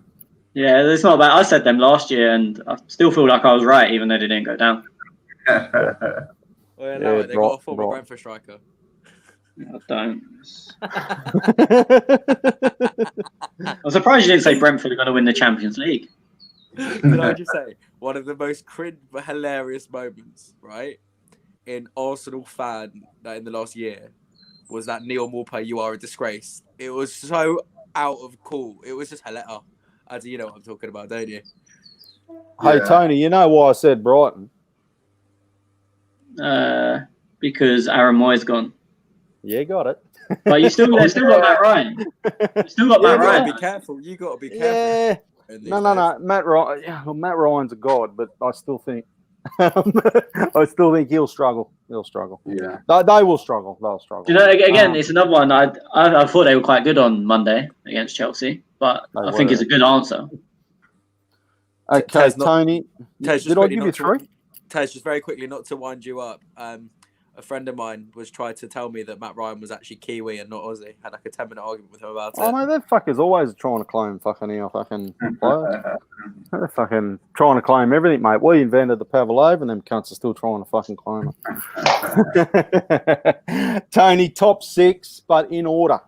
Yeah, it's not bad. I said them last year, and I still feel like I was right, even though they didn't go down. Well, no, they got a former Brentford striker. I don't. I'm surprised you didn't say Brentford are going to win the Champions League. Can I just say, one of the most cringe but hilarious moments, right, in Arsenal fan in the last year was that Neil Maupay, you are a disgrace. It was so out of cool. It was just hilarious. You know what I'm talking about, don't you? Hey, Tony, you know why I said Brighton? Because Aaron Moy's gone. Yeah, got it. But they've still got Matt Ryan. You still got Matt Ryan. You got to be careful. Yeah. No. Matt Ryan. Yeah, well, Matt Ryan's a god, but I still think he'll struggle. Yeah. They will struggle. They'll struggle. You know, again, it's another one. I thought they were quite good on Monday against Chelsea, but I think it's a good answer. Okay, Tony. Did I give you three? Tez, just very quickly, not to wind you up. A friend of mine was trying to tell me that Matt Ryan was actually Kiwi and not Aussie. Had like a 10-minute argument with him about it. Oh no, that fucker's always trying to claim fucking players. They're fucking trying to claim everything, mate. We invented the Pavlov and them cunts are still trying to fucking claim it. Tony, top six, but in order.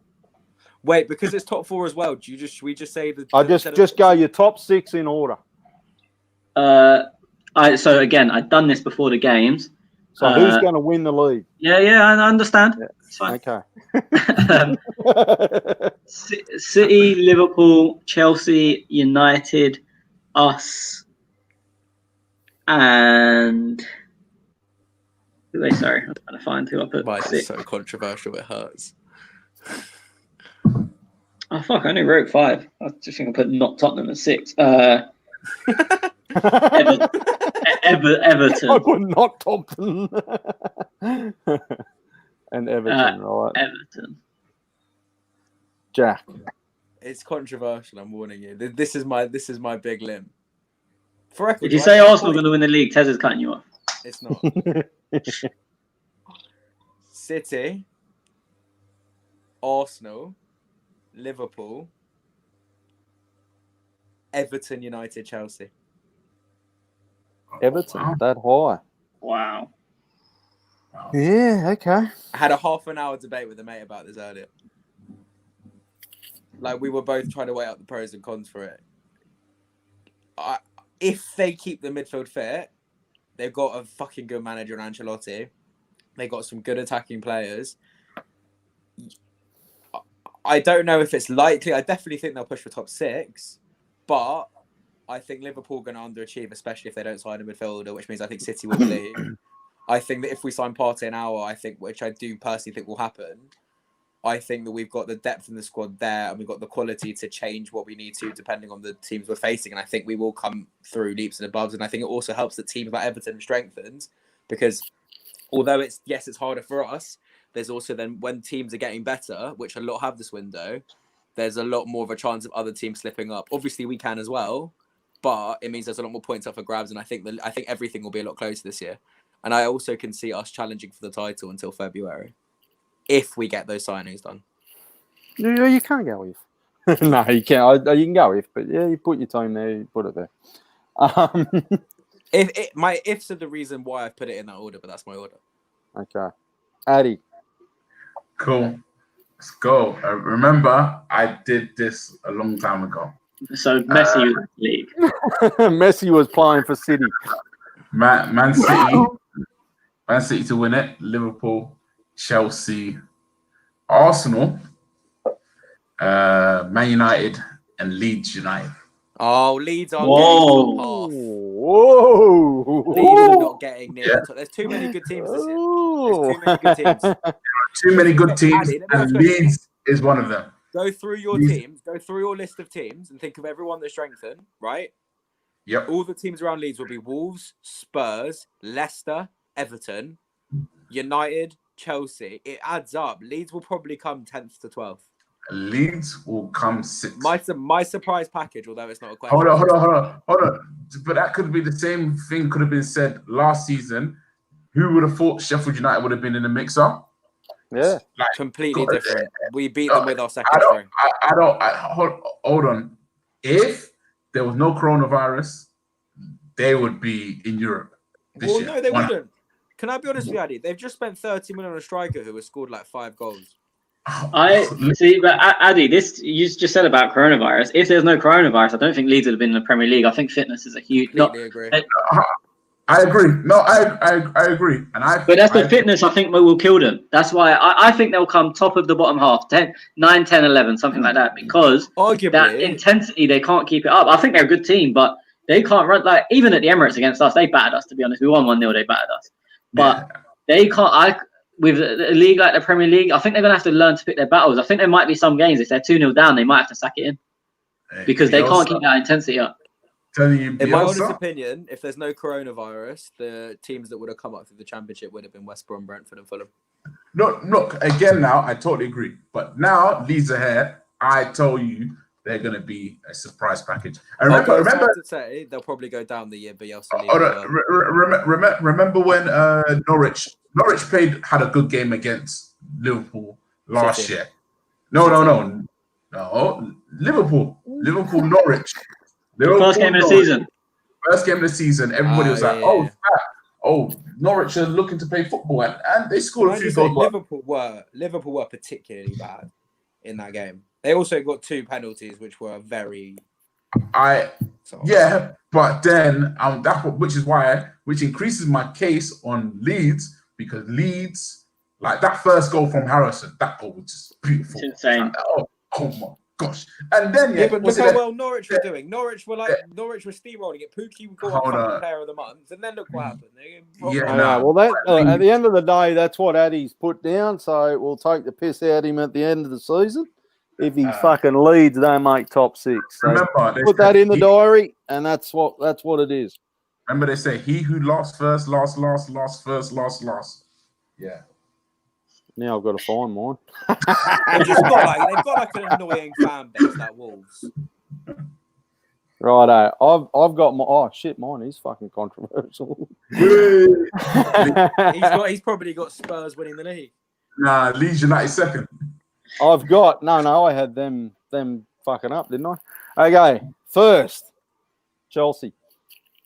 Wait, because it's top four as well. Should we just say that? I just go your top six in order. So again, I'd done this before the games. So who's going to win the league? Yeah, I understand. Yeah. It's fine. Okay. City, Liverpool, Chelsea, United, us, and sorry, I'm trying to find who I put. Mine is so controversial, it hurts. Oh fuck! I only wrote 5. I just think I put not Tottenham at 6. Everton. I put not Tottenham. And Everton, right? Everton. Jack. It's controversial. I'm warning you. This is my big limb. For record, if you say Arsenal are going to win the league, Tez is cutting you off. It's not. City, Arsenal, Liverpool, Everton, United, Chelsea. Everton, that high. Wow. Yeah, okay. I had a half an hour debate with a mate about this earlier. Like, we were both trying to weigh up the pros and cons for it. If they keep the midfield fit, they've got a fucking good manager in Ancelotti. They got some good attacking players. I don't know if it's likely. I definitely think they'll push for top 6, but I think Liverpool are going to underachieve, especially if they don't sign a midfielder, which means I think City will leave. I think that if we sign Partey now, which I do personally think will happen, I think that we've got the depth in the squad there and we've got the quality to change what we need to depending on the teams we're facing. And I think we will come through leaps and above. And I think it also helps that teams like Everton strengthened because although it's harder for us, there's also then when teams are getting better, which a lot have this window, there's a lot more of a chance of other teams slipping up. Obviously we can as well, but it means there's a lot more points up for grabs. And I think everything will be a lot closer this year. And I also can see us challenging for the title until February, if we get those signings done. Yeah, you can't go with. No, you can't. You can go with, but yeah, you put your team there, you put it there. My ifs are the reason why I put it in that order, but that's my order. Okay, Addy. Cool. Let's go. Remember, I did this a long time ago. So Messi was league. Messi was playing for City. Man City to win it. Liverpool, Chelsea, Arsenal, Man United, and Leeds United. Oh, Leeds are Whoa. getting top half. Whoa! Leeds are not getting near the top. There's too many good teams this year. There's too many good teams. Too many good teams, Andy, let me ask and you a question. Leeds is one of them. Go through your Leeds. teams. Go through your list of teams and think of everyone that's strengthened, right? Yep. All the teams around Leeds will be Wolves, Spurs, Leicester, Everton, United, Chelsea. It adds up. Leeds will probably come 10th to 12th. Leeds will come 6th. My surprise package, although it's not a question. Hold on. But that could be the same thing could have been said last season. Who would have thought Sheffield United would have been in the mixer? Yeah. Completely different. We beat them with our second string. Hold on. If there was no coronavirus, they would be in Europe this year. No, they wouldn't. Can I be honest with you, Addy? They've just spent 30 million on a striker who has scored like 5 goals. I see, but Addy, this you just said about coronavirus. If there's no coronavirus, I don't think Leeds would have been in the Premier League. I think fitness is a huge. Completely agree. I agree. No, I agree. But that's the fitness I think will kill them. That's why I think they'll come top of the bottom half, 9, 10, 11, something like that, because arguably that intensity, they can't keep it up. I think they're a good team, but they can't run. Like, even at the Emirates against us, they battered us, to be honest. We won 1-0, they battered us. But they can't. With a league like the Premier League, I think they're going to have to learn to pick their battles. I think there might be some games, if they're 2-0 down, they might have to sack it in. Because they can't keep that intensity up. Telling you, in my honest opinion, if there's no coronavirus, the teams that would have come up through the Championship would have been West Brom, Brentford, and Fulham. Look, again now, I totally agree. But now, Leeds ahead, I told you they're going to be a surprise package. And remember to say they'll probably go down the year Bielsa. Remember when Norwich had a good game against Liverpool last year? No. Liverpool, Norwich. First game of the season. First game of the season. Everybody was like, "Oh, Norwich are looking to play football," and they scored a few goals. Liverpool were particularly bad in that game. They also got 2 penalties, which were very. But then which increases my case on Leeds, because Leeds, like that first goal from Harrison, that goal was just beautiful. It's insane. Oh my gosh! And then but look how well Norwich were doing. Norwich were steamrolling it. Pookie got player of the month, and then look what happened. At the end of the day, that's what Addy's put down. So we'll take the piss out of him at the end of the season if he fucking Leeds don't make top 6. So remember, put that in the diary, and that's what it is. Remember, they say he who lost first, lost first, lost. Yeah. Now I've got to find mine. they've got like an annoying fan base, like Wolves. Righto, I've got my mine is fucking controversial. He's probably got Spurs winning the league. Nah, Leeds United second. I've got I had them fucking up, didn't I? Okay, first Chelsea.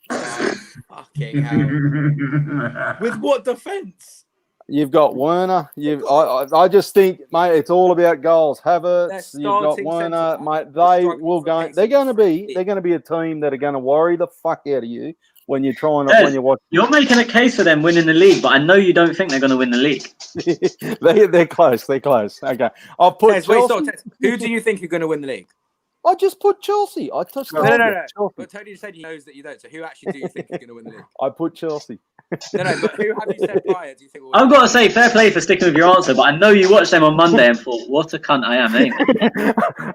Fucking hell. With what defence? You've got Werner. I just think, mate, it's all about goals. Havertz, you've got Werner, mate. They will go. They're going to be a team that are going to worry the fuck out of you when you're trying when you're watching. You're making a case for them winning the league, but I know you don't think they're going to win the league. They're close. They're close. Okay, I'll put Chelsea. Who do you think are going to win the league? I just put Chelsea. No. But Tony just said he knows that you don't. So who actually do you think is going to win the league? I put Chelsea. No, but who have you said prior? Do you think? I've got to say, fair play for sticking with your answer, but I know you watched them on Monday and thought, "What a cunt I am!"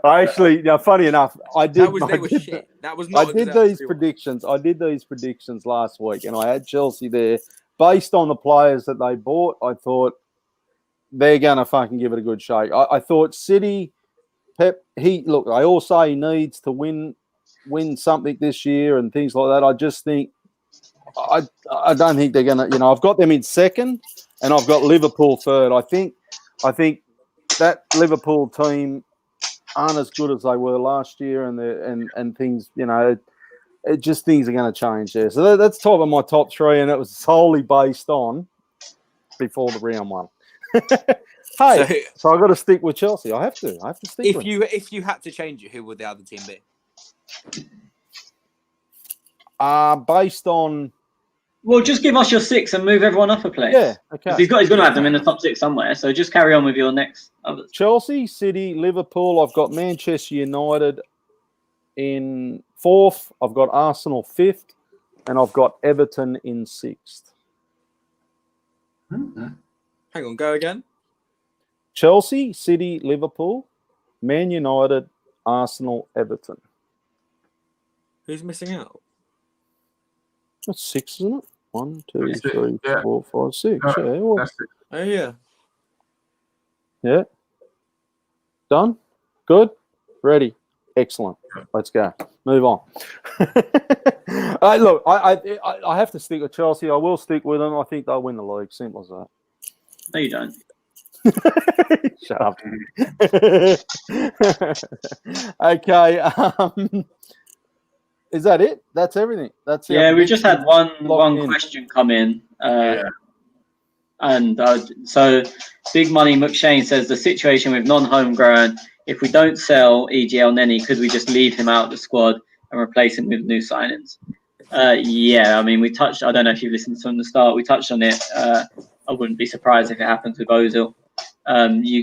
I actually, funny enough, I did. They were shit. That was not. I did these predictions. I did these predictions last week, and I had Chelsea there based on the players that they bought. I thought they're gonna fucking give it a good shake. I thought City. Pep, they all say he needs to win something this year and things like that. I just think, I don't think they're gonna. I've got them in second, and I've got Liverpool third. I think that Liverpool team aren't as good as they were last year, and things. Things are going to change there. So that's top of my top 3, and it was solely based on before the round 1. Hey, so I've got to stick with Chelsea. I have to stick with them. If you had to change it, who would the other team be? Based on... Well, just give us your 6 and move everyone up a place. Yeah, okay. He's going to have them in the top 6 somewhere, so just carry on with your next others. Chelsea, City, Liverpool. I've got Manchester United, in 4th. I've got Arsenal 5th, and I've got Everton in 6th. Mm-hmm. Hang on, go again. Chelsea, City, Liverpool, Man United, Arsenal, Everton. Who's missing out? That's 6, isn't it? 1, 2, That's it, 3, yeah. 4, 5, 6. No, Yeah, well, that's it. Oh yeah. yeah. Done? Good? Ready? Excellent. Let's go. Move on. Look, I have to stick with Chelsea. I will stick with them. I think they'll win the league. Simple as that. No, you don't. Shut up. Okay. Is that it? That's everything. That's Yeah, we just had one in. question come in. Yeah. And so Big Money McShane says the situation with non-homegrown, if we don't sell EGL Nenny, could we just leave him out of the squad and replace him with new signings? Yeah, I mean, I don't know if you've listened from the start, we touched on it. I wouldn't be surprised if it happens with Ozil.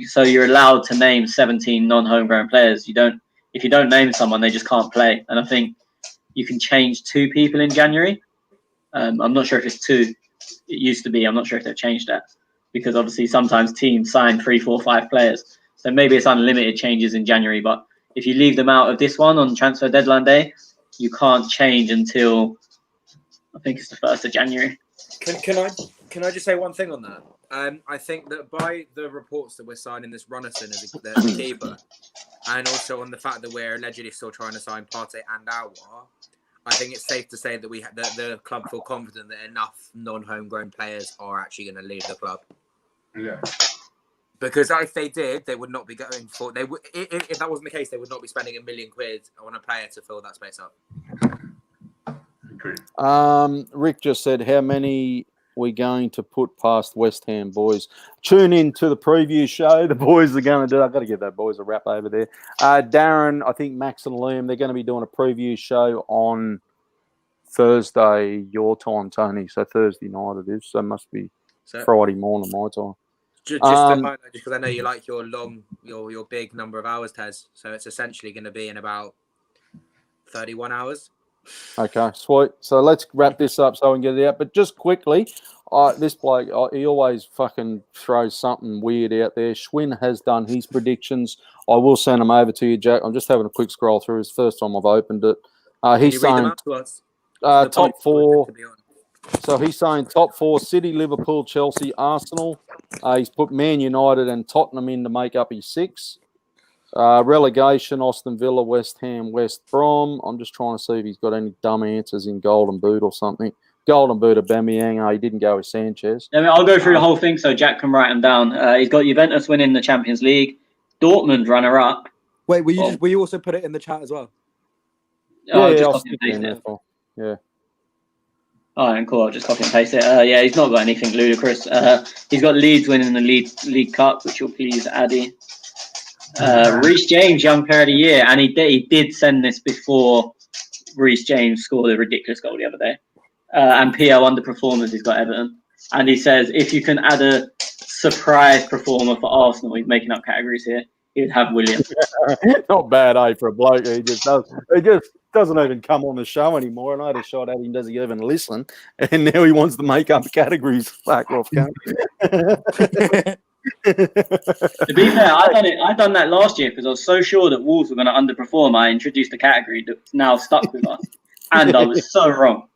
So you're allowed to name 17 non-homegrown players. If you don't name someone, they just can't play. And I think you can change 2 people in January. I'm not sure if it's 2. It used to be. I'm not sure if they've changed that because obviously sometimes teams sign 3, 4, 5 players. So maybe it's unlimited changes in January. But if you leave them out of this one on transfer deadline day, you can't change until I think it's the 1st of January. Can I just say one thing on that? I think that by the reports that we're signing this Runnison as the keeper, and also on the fact that we're allegedly still trying to sign Partey and Aouar, I think it's safe to say that the club feel confident that enough non-homegrown players are actually going to leave the club. Yeah. Because if they did, they would not be going for. They would, if that wasn't the case, they would not be spending £1 million on a player to fill that space up. Agree. Rick just said, how many we going to put past West Ham, boys? Tune in to the preview show. The boys are going to do. I've got to give that boys a wrap over there. Darren, I think Max and Liam, they're going to be doing a preview show on Thursday, your time, Tony. So Thursday night it is. So it must be Friday morning, my time. Just to highlight, just because I know you like your big number of hours, Tez. So it's essentially going to be in about 31 hours. Okay, sweet. So let's wrap this up so we can get it out. But just quickly, this bloke, he always fucking throws something weird out there. Schwinn has done his predictions. I will send them over to you, Jack. I'm just having a quick scroll through. It's the first time I've opened it. He's saying top 4. So he's saying top 4, City, Liverpool, Chelsea, Arsenal. He's put Man United and Tottenham in to make up his 6. Relegation, Aston Villa, West Ham, West Brom. I'm just trying to see if he's got any dumb answers in Golden Boot or something. Golden Boot of Aubameyang. He didn't go with Sanchez. I'll go through the whole thing so Jack can write them down. He's got Juventus winning the Champions League, Dortmund runner-up. Wait, will you also put it in the chat as well? Just copy and paste it. Yeah. All right, cool. I'll just copy and paste it. Yeah, he's not got anything ludicrous. He's got Leeds winning the League Cup, which will please Addy. Reece James, Young Player of the Year, and he did send this before Reece James scored a ridiculous goal the other day. And PL underperformers, he's got Everton. And he says if you can add a surprise performer for Arsenal, he's making up categories here, he would have William. Not bad, for a bloke. He just doesn't even come on the show anymore. And I had a shot at him, does he even listen? And now he wants to make up categories. Fuck off, cunt. To be fair, I done that last year because I was so sure that Wolves were going to underperform. I introduced a category that's now stuck with us, and I was so wrong.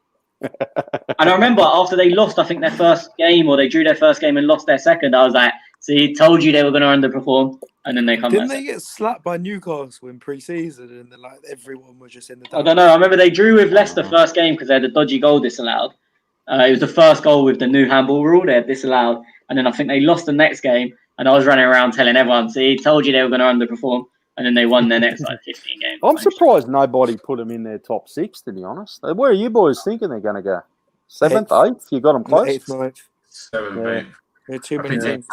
And I remember after they lost, I think their first game, or they drew their first game and lost their second, I was like, "See, told you they were going to underperform," and then they come. Didn't they get slapped by Newcastle in pre-season, and then everyone was just in the? I don't know. I remember they drew with Leicester first game because they had a dodgy goal disallowed. It was the first goal with the new handball rule they had disallowed. And then I think they lost the next game, and I was running around telling everyone, see, told you they were going to underperform. And then they won their next 15 games. I'm surprised nobody put them in their top 6, to be honest. Where are you boys thinking they're going to go? 7th, 8th? You got them close? 8th, 9th. 7th, 8th. Too many teams.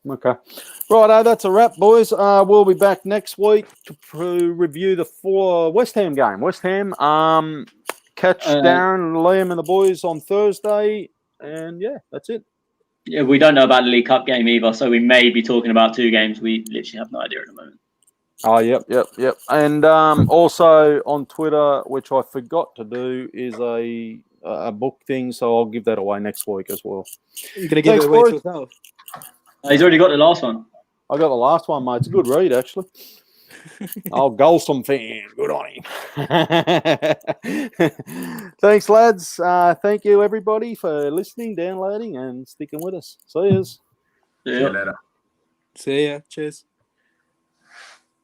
Okay. Right, that's a wrap, boys. We'll be back next week to review the West Ham game. West Ham, catch Darren, Liam and the boys on Thursday. And, yeah, that's it. Yeah, we don't know about the League Cup game either, so we may be talking about 2 games. We literally have no idea at the moment. Oh, yep. And also on Twitter, which I forgot to do, is a book thing, so I'll give that away next week as well. You're gonna give Thanks, it away boys. to yourself. He's already got the last one. I got the last one, mate. It's a good read, actually. Oh, Golsom fan. Good on him. Thanks, lads. Thank you, everybody, for listening, downloading, and sticking with us. See yous. See you later. See ya. Cheers.